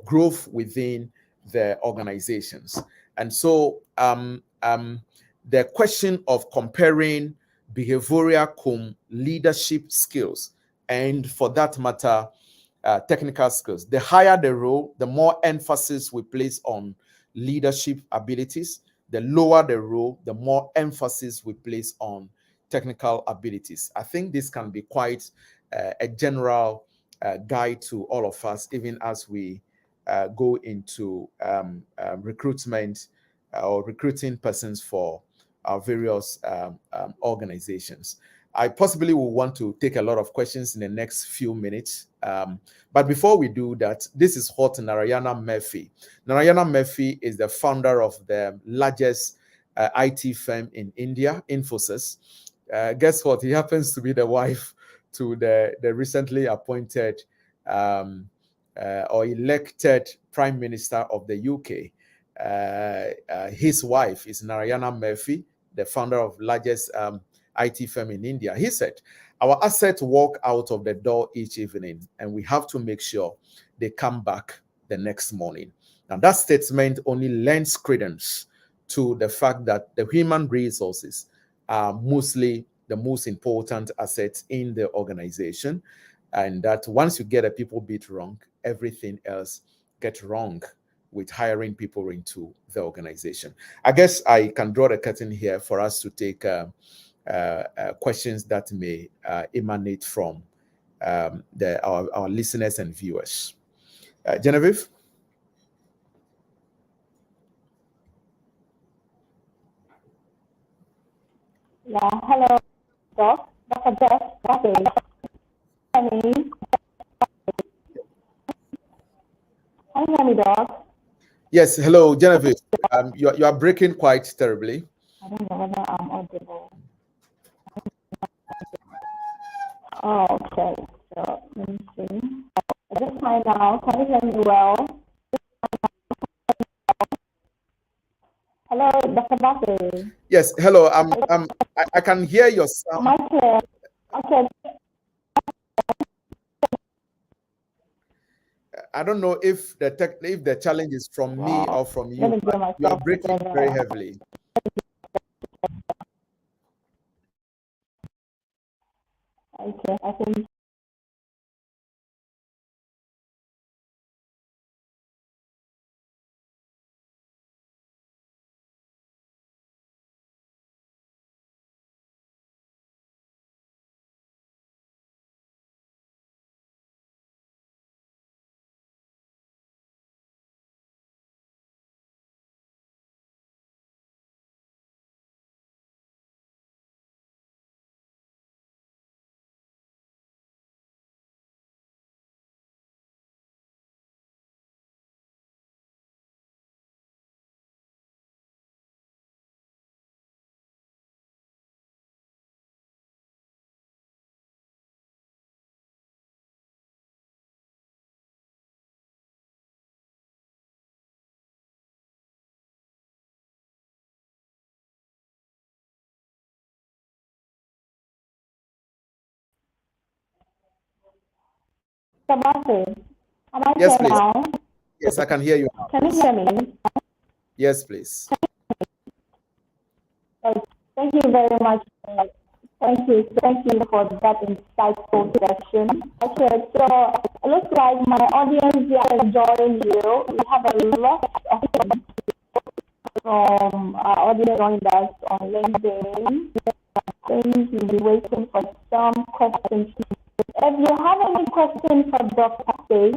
growth within the organizations. And so the question of comparing behavioral leadership skills, and for that matter, technical skills. The higher the role, the more emphasis we place on leadership abilities. The lower the role, the more emphasis we place on technical abilities. I think this can be quite a general guide to all of us, even as we go into recruitment or recruiting persons for our various organizations. I possibly will want to take a lot of questions in the next few minutes. But before we do that, this is what Narayana Murphy. Narayana Murphy is the founder of the largest IT firm in India, Infosys. Guess what? He happens to be the wife to the recently appointed or elected Prime Minister of the UK. His wife is Narayana Murphy, the founder of largest IT firm in India. He said, our assets walk out of the door each evening, and we have to make sure they come back the next morning. Now, that statement only lends credence to the fact that the human resources are mostly the most important assets in the organization, and that once you get a people bit wrong, everything else gets wrong with hiring people into the organization. I guess I can draw the curtain here for us to take questions that may emanate from our listeners and viewers. Genevieve? Yeah, hello, Doc. Dr. Jeff Bassey. Can you hear me? Can you hear me, Doc? Yes, hello, Genevieve. You are breaking quite terribly. I don't know whether I'm audible. Oh, okay. So let me see. Is this fine now? Can you hear me well? Hello, Dr. Bassey. Yes, hello. I can hear your sound. Am I clear? Okay. I don't know if the challenge is from me or from you. Let me get myself You are breaking together. very heavily. Okay, I think Bassey, am I Yes, clear please. now? Yes, I can hear you now. Can you hear me? Yes, please. Thank you very much. Thank you for that insightful session. Okay, so it looks like my audience here is enjoying you. We have a lot of them from our audience joined us on LinkedIn. I think we'll be waiting for some questions. If you have any questions for Dr. Bassey,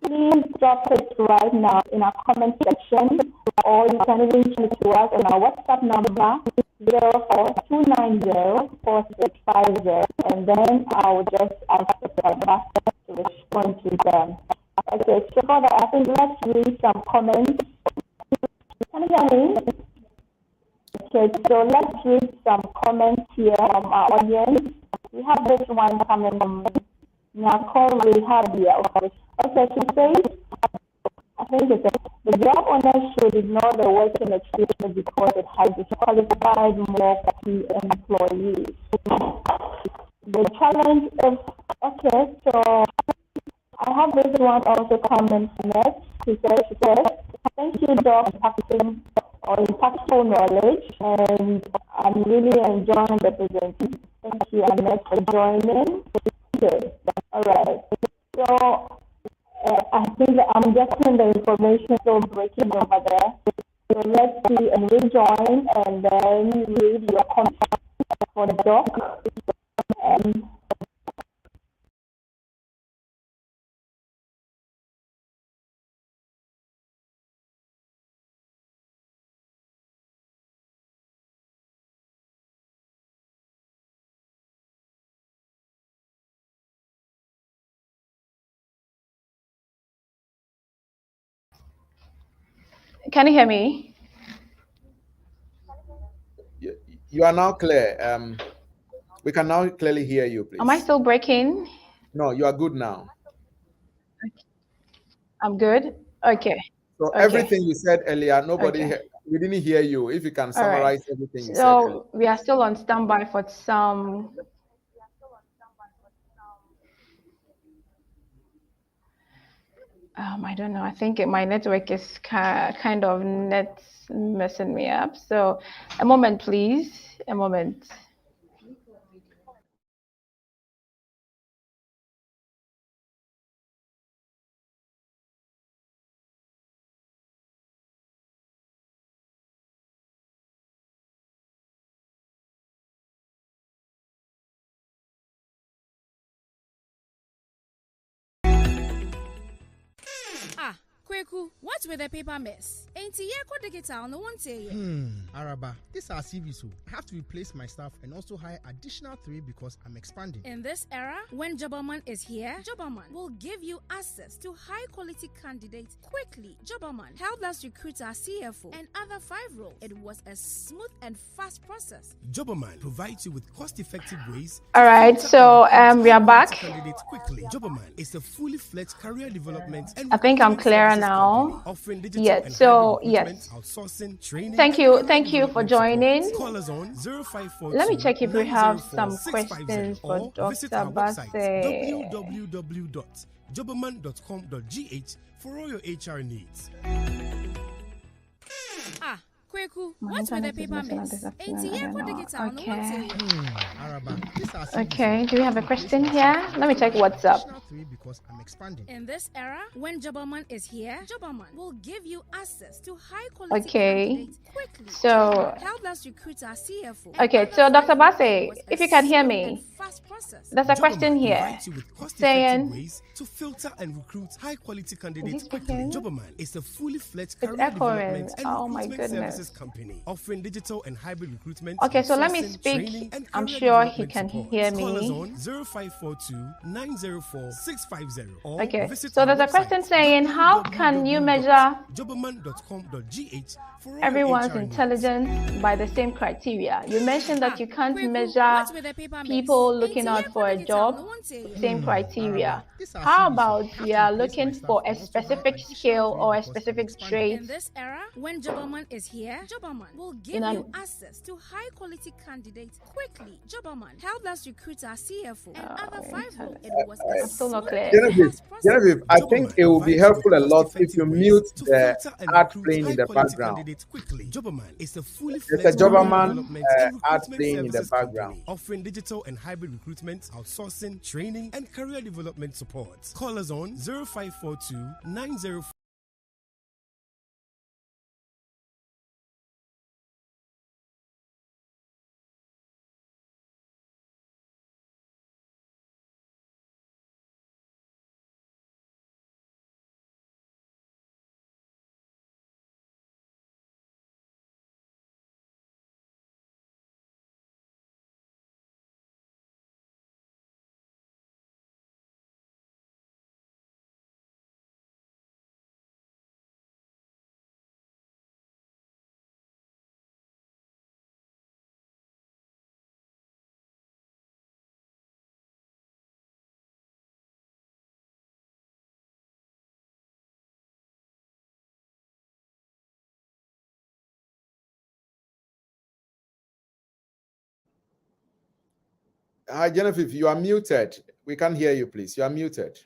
please drop it right now in our comment section, or you can even send it to us on our WhatsApp number 042904650, and then I will just ask Dr. Bassey to respond to them. Okay, so for that, I think let's read some comments. Can you hear me? Okay, so let's read some comments here from our audience. We have this one coming from Nakor Rehabia. Okay, she says, I think it says, the job owner should ignore the working experience because it has disqualified more employees. The challenge is, okay, so I have this one also coming next. She says, thank you, Doc, for practicing or impactful knowledge, and I'm really enjoying the presentation. Thank you, Annette, for joining. Okay, all right. So I think that I'm getting the information still breaking over there. So let's see and rejoin and then read your comment for the Doc. Can you hear me? You are now clear. We can now clearly hear you, please. Am I still breaking? No, you are good now. I'm good? Okay. So okay. Everything you said earlier, we didn't hear you. If you can summarize everything you said. So we are still on standby for some. I don't know. I think my network is kind of messing me up. So a moment, please. A moment. Kweku, what's with the paper mess? Ain't here digital, no one say. Araba, this is our CV, so I have to replace my staff and also hire additional 3 because I'm expanding. In this era, when Jobberman is here, Jobberman will give you access to high-quality candidates quickly. Jobberman helped us recruit our CFO and other 5 roles. It was a smooth and fast process. Jobberman provides you with cost-effective ways. All right, so we are back. Quickly. Jobberman is a fully fledged career development and I think I'm clearer now. Yes, so yes. Thank you for joining. Let me check if we have some questions for Dr. Bassey. www.jobberman.com.gh for all your HR needs. Kweku, what's with the paper mess? Ain't here digital, no one say. Okay, do we have a question here? Let me check WhatsApp. Because I'm expanding. In this era, when Jobberman is here, Jobberman will give you access to high-quality candidates quickly. So help us recruit our CFO. Okay, so Dr. Bassey, if you can hear me, there's a question here saying ways to filter and recruit high-quality candidates quickly. Jobberman is a fully fledged it's career echoing. development and recruitment services company offering digital and hybrid recruitment. Okay, so let me speak. I'm sure he can hear me. Call us on 0542 904 650. Okay, so there's a question saying, how can you measure jobberman.com.gh for everyone's intelligence by the same criteria? You mentioned that you can't measure people looking out for a job, same criteria. How about we are looking for a specific skill or a specific trait When Jobberman is here, Jobberman will give you access to high-quality candidates quickly. Jobberman helped us recruit our CFO and other 5 roles. It was a still not clear. Genevieve, I think it will be helpful a lot if you mute the ad playing in the background. Jobberman is a fully There's a Jobberman ad playing in the background, offering digital and hybrid recruitment, outsourcing, training, and career development support. Call us on 0542 904. Hi, Genevieve, you are muted. We can't hear you, please. You are muted.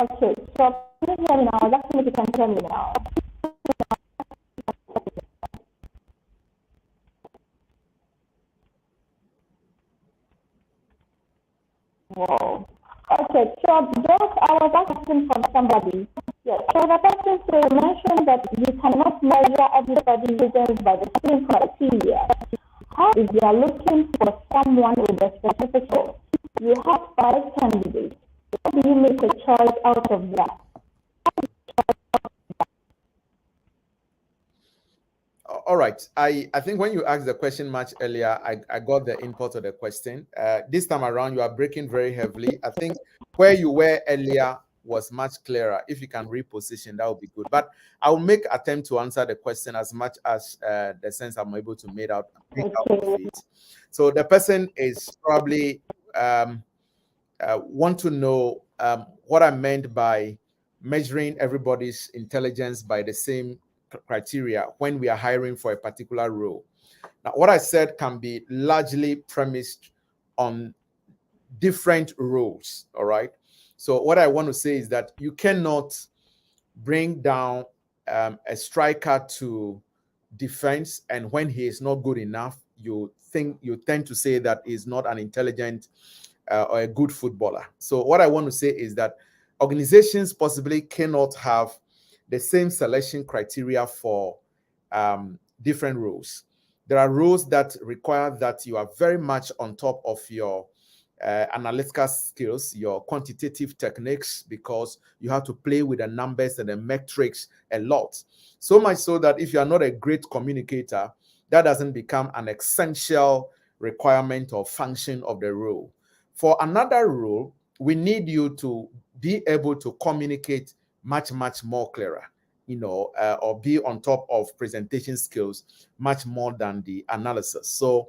Okay, so can you hear me now? Let's see if you can hear me now. Whoa. Okay, so those I was asking for somebody. Yes. So the person mentioned that you cannot measure everybody using by the same criteria. How if you are looking for someone with a specific role? You have 5 candidates. How do you make a choice out of that? All right. I think when you asked the question much earlier, I got the import of the question. This time around, you are breaking very heavily. I think where you were earlier was much clearer. If you can reposition, that would be good. But I will make attempt to answer the question as much as the sense I'm able to make out of it. So the person is probably want to know what I meant by measuring everybody's intelligence by the same criteria when we are hiring for a particular role. Now, what I said can be largely premised on different roles, all right? So what I want to say is that you cannot bring down a striker to defense, and when he is not good enough, you tend to say that he's not an intelligent or a good footballer. So what I want to say is that organizations possibly cannot have the same selection criteria for different roles. There are roles that require that you are very much on top of your analytical skills, your quantitative techniques, because you have to play with the numbers and the metrics a lot. So much so that if you are not a great communicator, that doesn't become an essential requirement or function of the role. For another role, we need you to be able to communicate much more clearer, or be on top of presentation skills much more than the analysis. So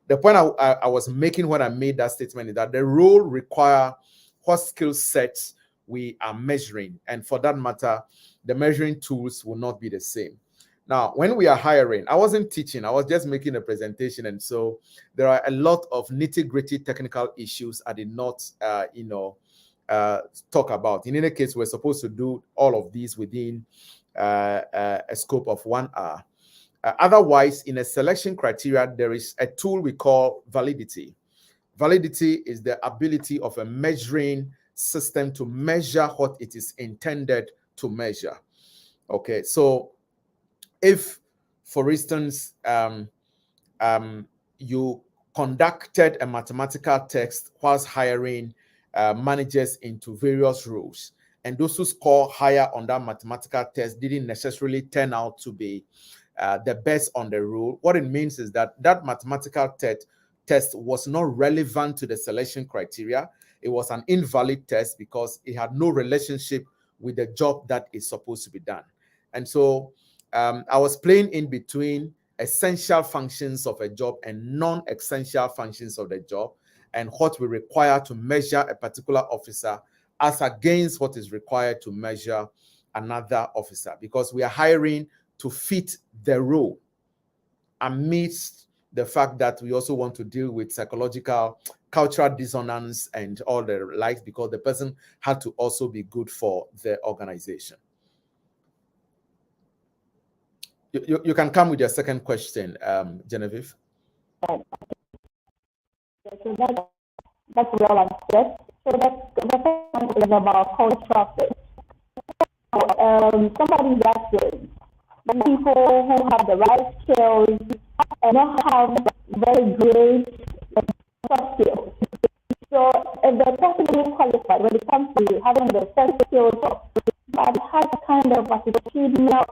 the point I was making when I made that statement is that the role require what skill sets we are measuring. And for that matter, the measuring tools will not be the same. Now, when we are hiring, I wasn't teaching, I was just making a presentation. And so there are a lot of nitty-gritty technical issues I did not, talk about. In any case, we're supposed to do all of these within a scope of 1 hour. Otherwise, in a selection criteria, there is a tool we call validity. Validity is the ability of a measuring system to measure what it is intended to measure. Okay, so if, for instance, you conducted a mathematical test whilst hiring managers into various roles, and those who score higher on that mathematical test didn't necessarily turn out to be the best on the role, what it means is that that mathematical test was not relevant to the selection criteria. It was an invalid test because it had no relationship with the job that is supposed to be done. And so I was playing in between essential functions of a job and non-essential functions of the job. and what we require to measure a particular officer as against what is required to measure another officer, because we are hiring to fit the role amidst the fact that we also want to deal with psychological, cultural dissonance and all the likes, because the person had to also be good for the organization. You can come with your second question, Genevieve. So that's well understood. So the second one is about cultural fit. Somebody's asking, people who have the right skills and don't have very great soft skills. So if the person is qualified when it comes to having the soft skills, but has kind of attitudinal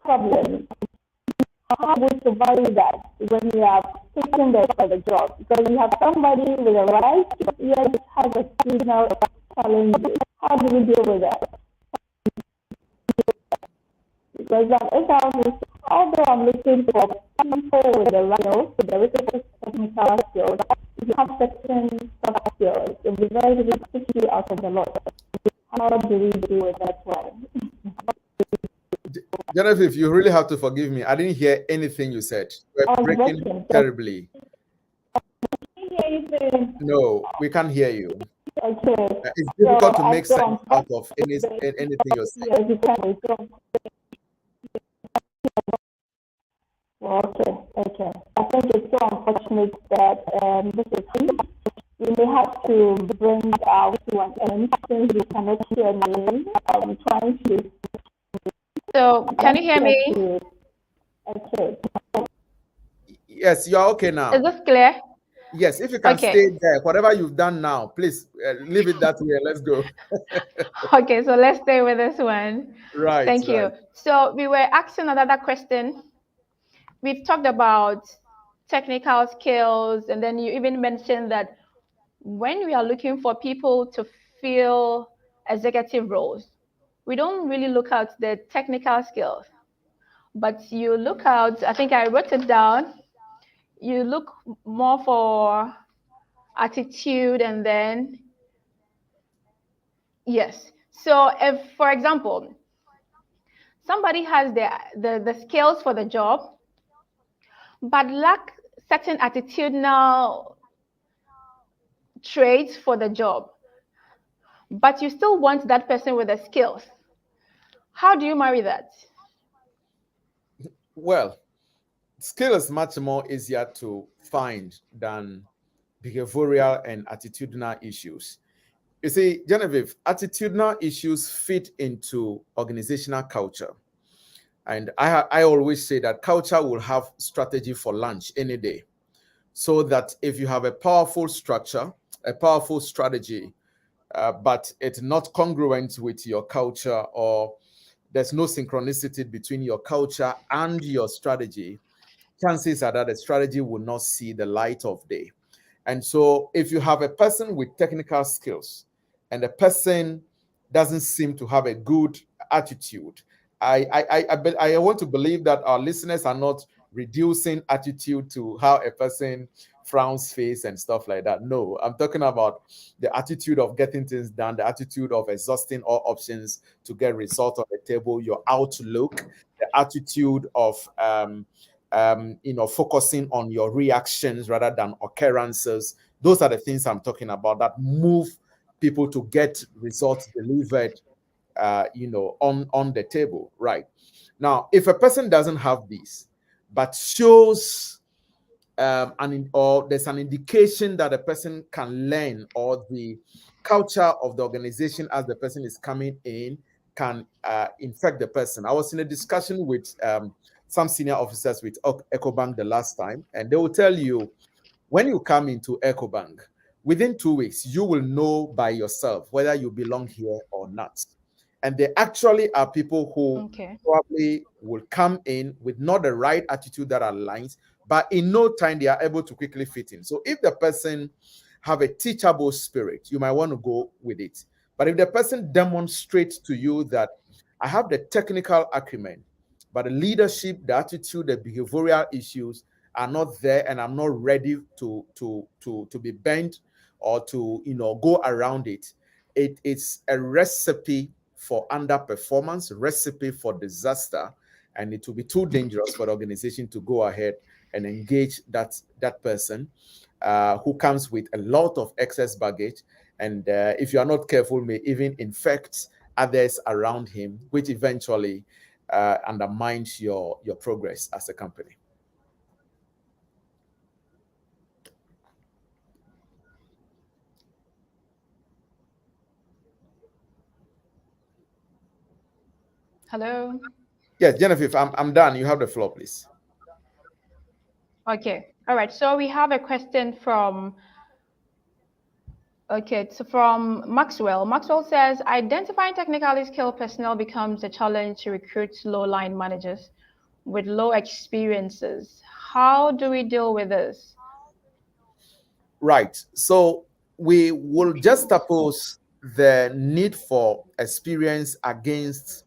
problem, how would you value that when you are taking for the job? Because you have somebody with a right, yet has attitudinal challenges. How do we deal with that? Because although I'm looking for people with the right skills, with the technical skills, if you have certain soft skills, it will be very difficult to take you out of the lot. How do we deal with that one? Genevieve, you really have to forgive me. I didn't hear anything you said. We're breaking terribly. No, we can't hear you. Okay. It's difficult to make sense out of anything you're saying. Okay. I think it's so unfortunate that this is we may have to bring out to an end since we cannot hear me. I'm trying to. So, can you hear me? Okay. Yes, you're okay now. Is this clear? Yes, if you can stay there, whatever you've done now, please leave it that way. Let's go. Okay, so let's stay with this one. Right. Thank you. So we were asking another question. We've talked about technical skills, and then you even mentioned that when we are looking for people to fill executive roles, we don't really look at the technical skills, but you look out, I think I wrote it down, you look more for attitude, and then, yes. So if, for example, somebody has the skills for the job, but lack certain attitudinal traits for the job, but you still want that person with the skills, how do you marry that? Well, skill is much more easier to find than behavioral and attitudinal issues. You see, Genevieve, attitudinal issues fit into organizational culture. And I always say that culture will have strategy for lunch any day. So that if you have a powerful structure, a powerful strategy, but it's not congruent with your culture, or there's no synchronicity between your culture and your strategy, chances are that the strategy will not see the light of day. And so if you have a person with technical skills and the person doesn't seem to have a good attitude, I want to believe that our listeners are not reducing attitude to how a person frowns face and stuff like that. No, I'm talking about the attitude of getting things done, the attitude of exhausting all options to get results on the table, your outlook, the attitude of focusing on your reactions rather than occurrences. Those are the things I'm talking about that move people to get results delivered on the table, right? Now, if a person doesn't have these, but shows or there's an indication that a person can learn, or the culture of the organization as the person is coming in can infect the person. I was in a discussion with some senior officers with EcoBank the last time, and they will tell you, when you come into EcoBank, within 2 weeks, you will know by yourself whether you belong here or not. And there actually are people who probably will come in with not the right attitude that aligns, but in no time they are able to quickly fit in. So if the person have a teachable spirit, you might want to go with it. But if the person demonstrates to you that I have the technical acumen, but the leadership, the attitude, the behavioral issues, are not there and I'm not ready to be bent or to go around it, it's a recipe for underperformance, recipe for disaster, and it will be too dangerous for the organization to go ahead and engage that person who comes with a lot of excess baggage, and if you are not careful, may even infect others around him, which eventually undermines your progress as a company. Hello. Yes, Genevieve, I'm done. You have the floor, please. Okay. All right. So we have a question from from Maxwell. Maxwell says, identifying technically skilled personnel becomes a challenge to recruit low-line managers with low experiences. How do we deal with this? Right. So we will just suppose the need for experience against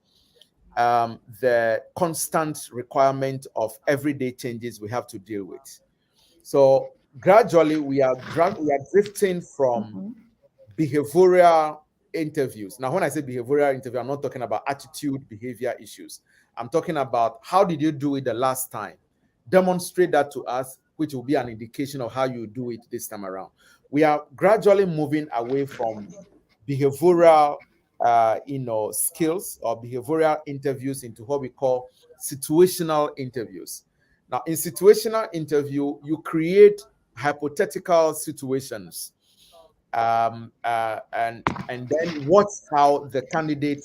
the constant requirement of everyday changes we have to deal with. So gradually we are drifting from behavioral interviews. Now, when I say behavioral interview, I'm not talking about attitude, behavior issues. I'm talking about how did you do it the last time? Demonstrate that to us, which will be an indication of how you do it this time around. We are gradually moving away from behavioral skills or behavioral interviews into what we call situational interviews. Now, in situational interview, you create hypothetical situations, and then watch how the candidate,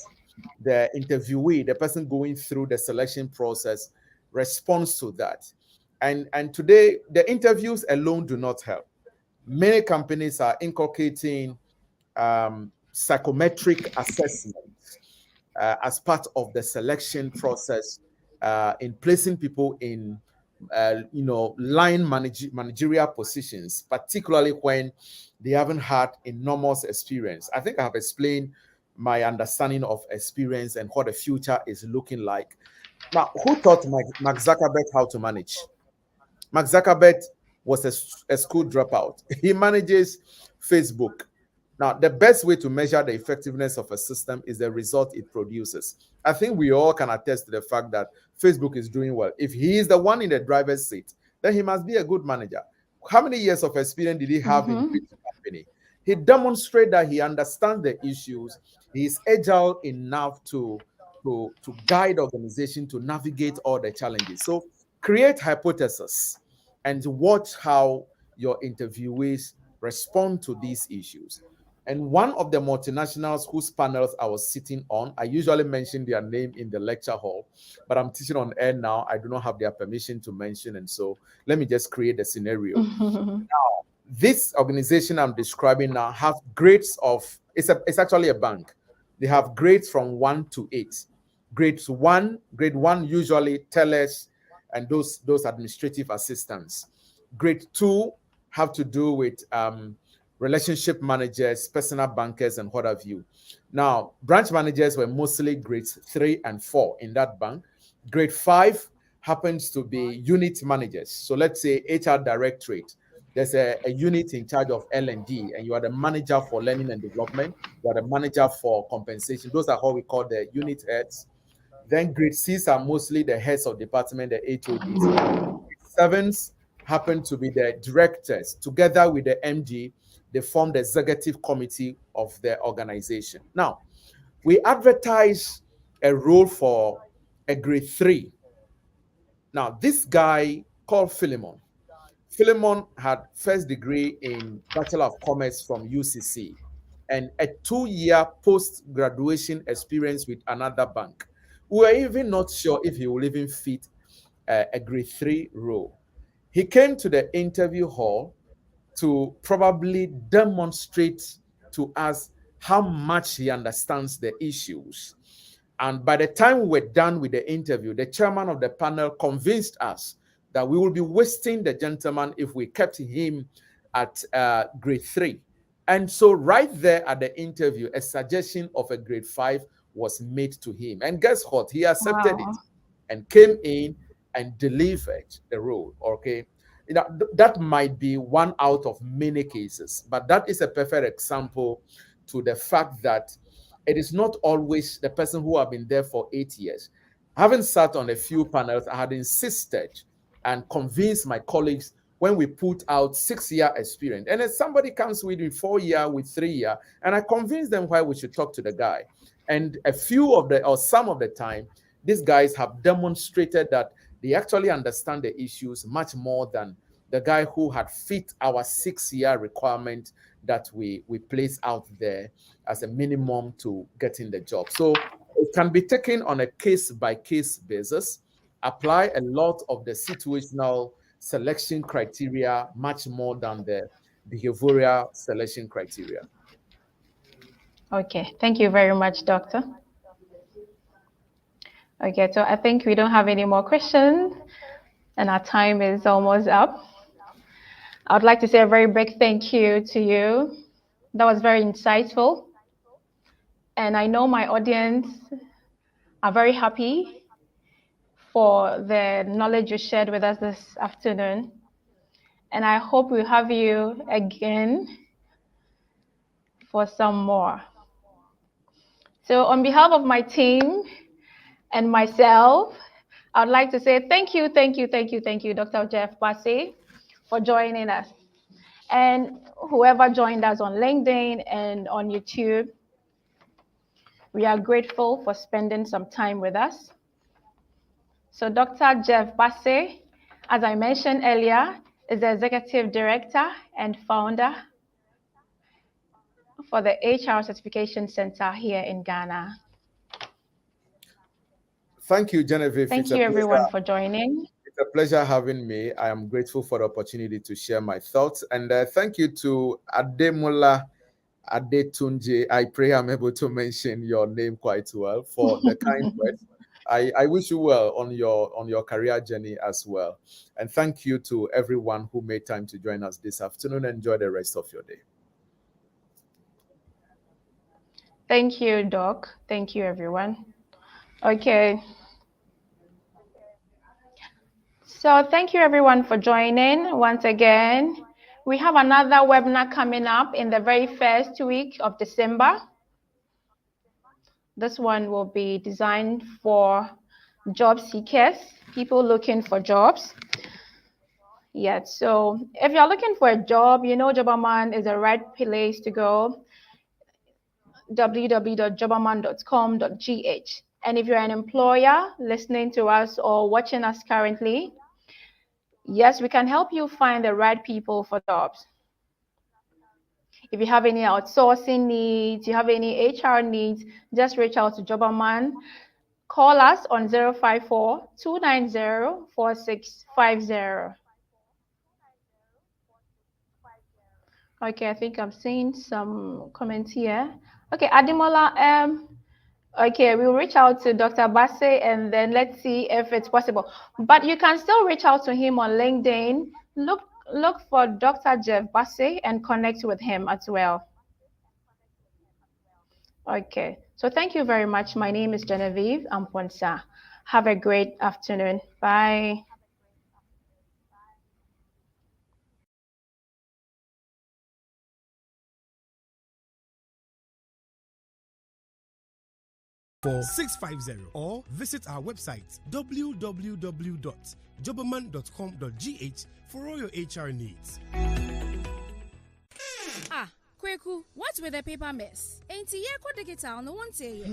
the interviewee, the person going through the selection process, responds to that. And today, the interviews alone do not help. Many companies are inculcating psychometric assessments as part of the selection process in placing people in line managerial positions, particularly when they haven't had enormous experience. I think I have explained my understanding of experience and what the future is looking like. Now, who taught Mark Zuckerberg how to manage? Mark Zuckerberg was a school dropout. He manages Facebook. Now, the best way to measure the effectiveness of a system is the result it produces. I think we all can attest to the fact that Facebook is doing well. If he is the one in the driver's seat, then he must be a good manager. How many years of experience did he have in the company? He demonstrated that he understands the issues. He is agile enough to guide organization to navigate all the challenges. So create hypotheses and watch how your interviewees respond to these issues. And one of the multinationals whose panels I was sitting on, I usually mention their name in the lecture hall, but I'm teaching on air now. I do not have their permission to mention. And so let me just create a scenario. Now, this organization I'm describing now have grades of, it's actually a bank. They have grades from 1 to 8. Grade 1 usually tellers and those administrative assistants. Grade 2 have to do with relationship managers, personal bankers, and what have you. Now, branch managers were mostly grades 3 and 4 in that bank. Grade 5 happens to be unit managers. So let's say HR directorate. There's a unit in charge of L&D, and you are the manager for learning and development. You are the manager for compensation. Those are what we call the unit heads. Then grade 6 are mostly the heads of department, the HODs. Grade 7s happen to be the directors. Together with the MD, they form the executive committee of the organization. Now, we advertise a role for a grade 3. Now, this guy called Philemon. Philemon had first degree in Bachelor of Commerce from UCC and a 2-year post-graduation experience with another bank. We were even not sure if he would even fit a grade 3 role. He came to the interview hall to probably demonstrate to us how much he understands the issues. And by the time we were done with the interview, the chairman of the panel convinced us that we would be wasting the gentleman if we kept him at grade 3. And so right there at the interview, a suggestion of a grade 5 was made to him. And guess what? He accepted it and came in and delivered the role, okay? That might be one out of many cases, but that is a perfect example to the fact that it is not always the person who have been there for 8 years. Having sat on a few panels, I had insisted and convinced my colleagues when we put out 6-year experience. And if somebody comes with 4 year, with 3 year, and I convinced them why we should talk to the guy. And some of the time, these guys have demonstrated that they actually understand the issues much more than the guy who had fit our 6-year requirement that we place out there as a minimum to getting the job. So it can be taken on a case-by-case basis, apply a lot of the situational selection criteria much more than the behavioral selection criteria. Okay, thank you very much, Doctor. Okay, so I think we don't have any more questions and our time is almost up. I would like to say a very big thank you to you. That was very insightful. And I know my audience are very happy for the knowledge you shared with us this afternoon. And I hope we'll have you again for some more. So on behalf of my team and myself, I would like to say thank you, Dr. Jeff Bassey, for joining us. And whoever joined us on LinkedIn and on YouTube, we are grateful for spending some time with us. So Dr. Jeff Bassey, as I mentioned earlier, is the Executive Director and Founder for the HR Certification Center here in Ghana. Thank you, Genevieve. Thank you, everyone, for joining. It's a pleasure having me. I am grateful for the opportunity to share my thoughts. And thank you to Ademola Adetunji. I pray I'm able to mention your name quite well for the kind words. I wish you well on your career journey as well. And thank you to everyone who made time to join us this afternoon. Enjoy the rest of your day. Thank you, Doc. Thank you, everyone. Okay. So thank you, everyone, for joining once again. We have another webinar coming up in the very first week of December. This one will be designed for job seekers, people looking for jobs. Yeah, so if you're looking for a job, you know Jobberman is the right place to go. www.jobberman.com.gh. And if you're an employer listening to us or watching us currently, yes, we can help you find the right people for jobs. If you have any outsourcing needs, you have any HR needs, just reach out to Jobberman. Call us on 054-290-4650. Okay, I think I'm seeing some comments here. Okay, Ademola, okay, we'll reach out to Dr. Bassey and then let's see if it's possible. But you can still reach out to him on LinkedIn. Look for Dr. Jeff Bassey and connect with him as well. Okay, so thank you very much. My name is Genevieve Amponsa. Have a great afternoon. Bye. For 650 or visit our website www.jobberman.com.gh for all your HR needs. Kweku, what's with the paper mess? Ain't here digital no one say.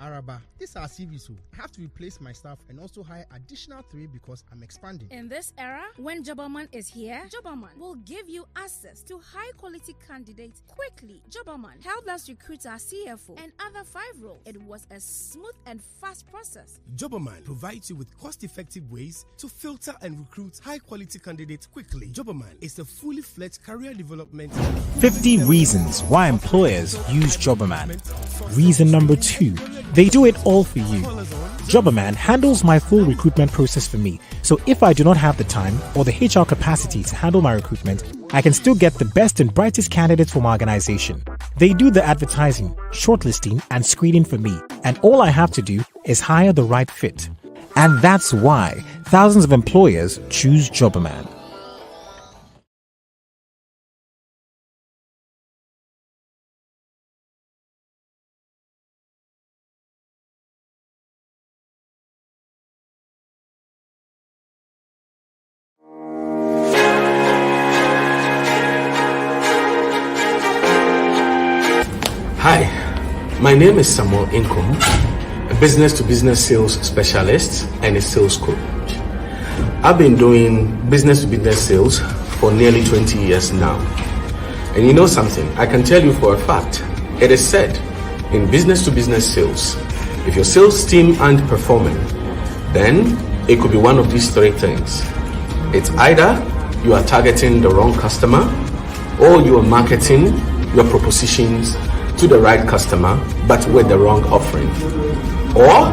Araba, this is our CV, so I have to replace my staff and also hire additional 3 because I'm expanding. In this era, when Jobberman is here, Jobberman will give you access to high-quality candidates quickly. Jobberman helped us recruit our CFO and other 5 roles. It was a smooth and fast process. Jobberman provides you with cost-effective ways to filter and recruit high-quality candidates quickly. Jobberman is a fully fledged career development. 50 reasons why employers use Jobberman. Reason number 2, they do it all for you. Jobberman handles my full recruitment process for me, so if I do not have the time or the HR capacity to handle my recruitment, I can still get the best and brightest candidates for my organization. They do the advertising, shortlisting, and screening for me, and all I have to do is hire the right fit. And that's why thousands of employers choose Jobberman. Hi, my name is Samuel Inkom, a business-to-business sales specialist and a sales coach. I've been doing business-to-business sales for nearly 20 years now. And you know something, I can tell you for a fact, it is said in business-to-business sales, if your sales team aren't performing, then it could be one of these three things. It's either you are targeting the wrong customer, or you are marketing your propositions to the right customer, but with the wrong offering. Or,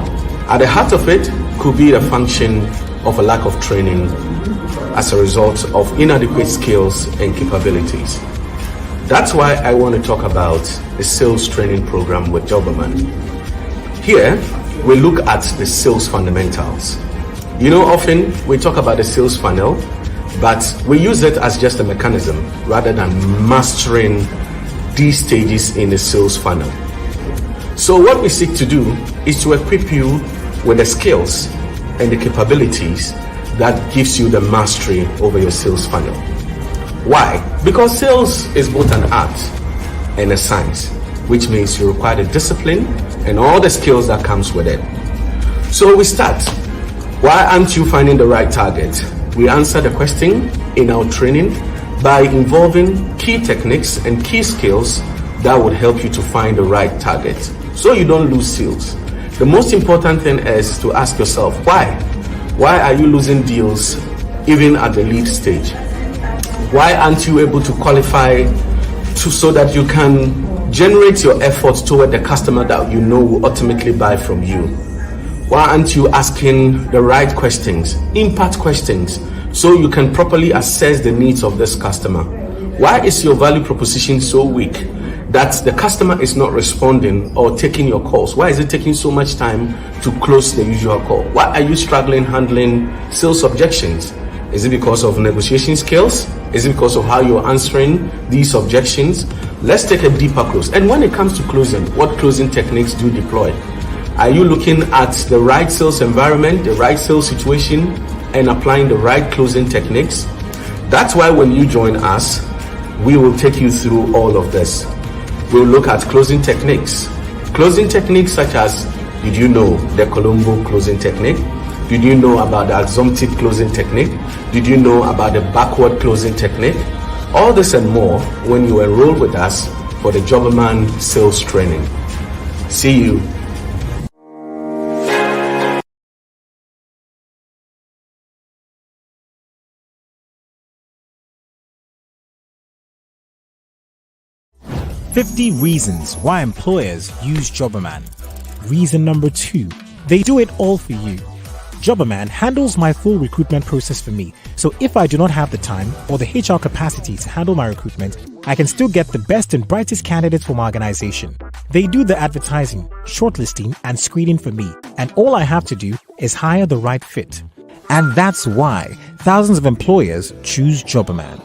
at the heart of it, could be the function of a lack of training as a result of inadequate skills and capabilities. That's why I want to talk about the sales training program with Jobberman. Here, we look at the sales fundamentals. You know, often we talk about the sales funnel, but we use it as just a mechanism rather than mastering these stages in the sales funnel. So what we seek to do is to equip you with the skills and the capabilities that gives you the mastery over your sales funnel. Why? Because sales is both an art and a science, which means you require the discipline and all the skills that comes with it. So we start. Why aren't you finding the right target? We answer the question in our training by involving key techniques and key skills that would help you to find the right target so you don't lose sales. The most important thing is to ask yourself, why? Why are you losing deals even at the lead stage? Why aren't you able to qualify so that you can generate your efforts toward the customer that you know will ultimately buy from you? Why aren't you asking the right questions, impact questions, so you can properly assess the needs of this customer? Why is your value proposition so weak that the customer is not responding or taking your calls? Why is it taking so much time to close the usual call? Why are you struggling handling sales objections? Is it because of negotiation skills? Is it because of how you're answering these objections? Let's take a deeper close. And when it comes to closing, what closing techniques do you deploy? Are you looking at the right sales environment, the right sales situation, and applying the right closing techniques? That's why when you join us, we will take you through all of this. We'll look at closing techniques. Closing techniques such as, did you know the Colombo closing technique? Did you know about the assumptive closing technique? Did you know about the backward closing technique? All this and more when you enroll with us for the Jobberman sales training. See you. "50 reasons why employers use Jobberman." Reason number 2, they do it all for you. Jobberman handles my full recruitment process for me, so if I do not have the time or the HR capacity to handle my recruitment, I can still get the best and brightest candidates for my organization. They do the advertising, shortlisting, and screening for me, and all I have to do is hire the right fit. And that's why thousands of employers choose Jobberman.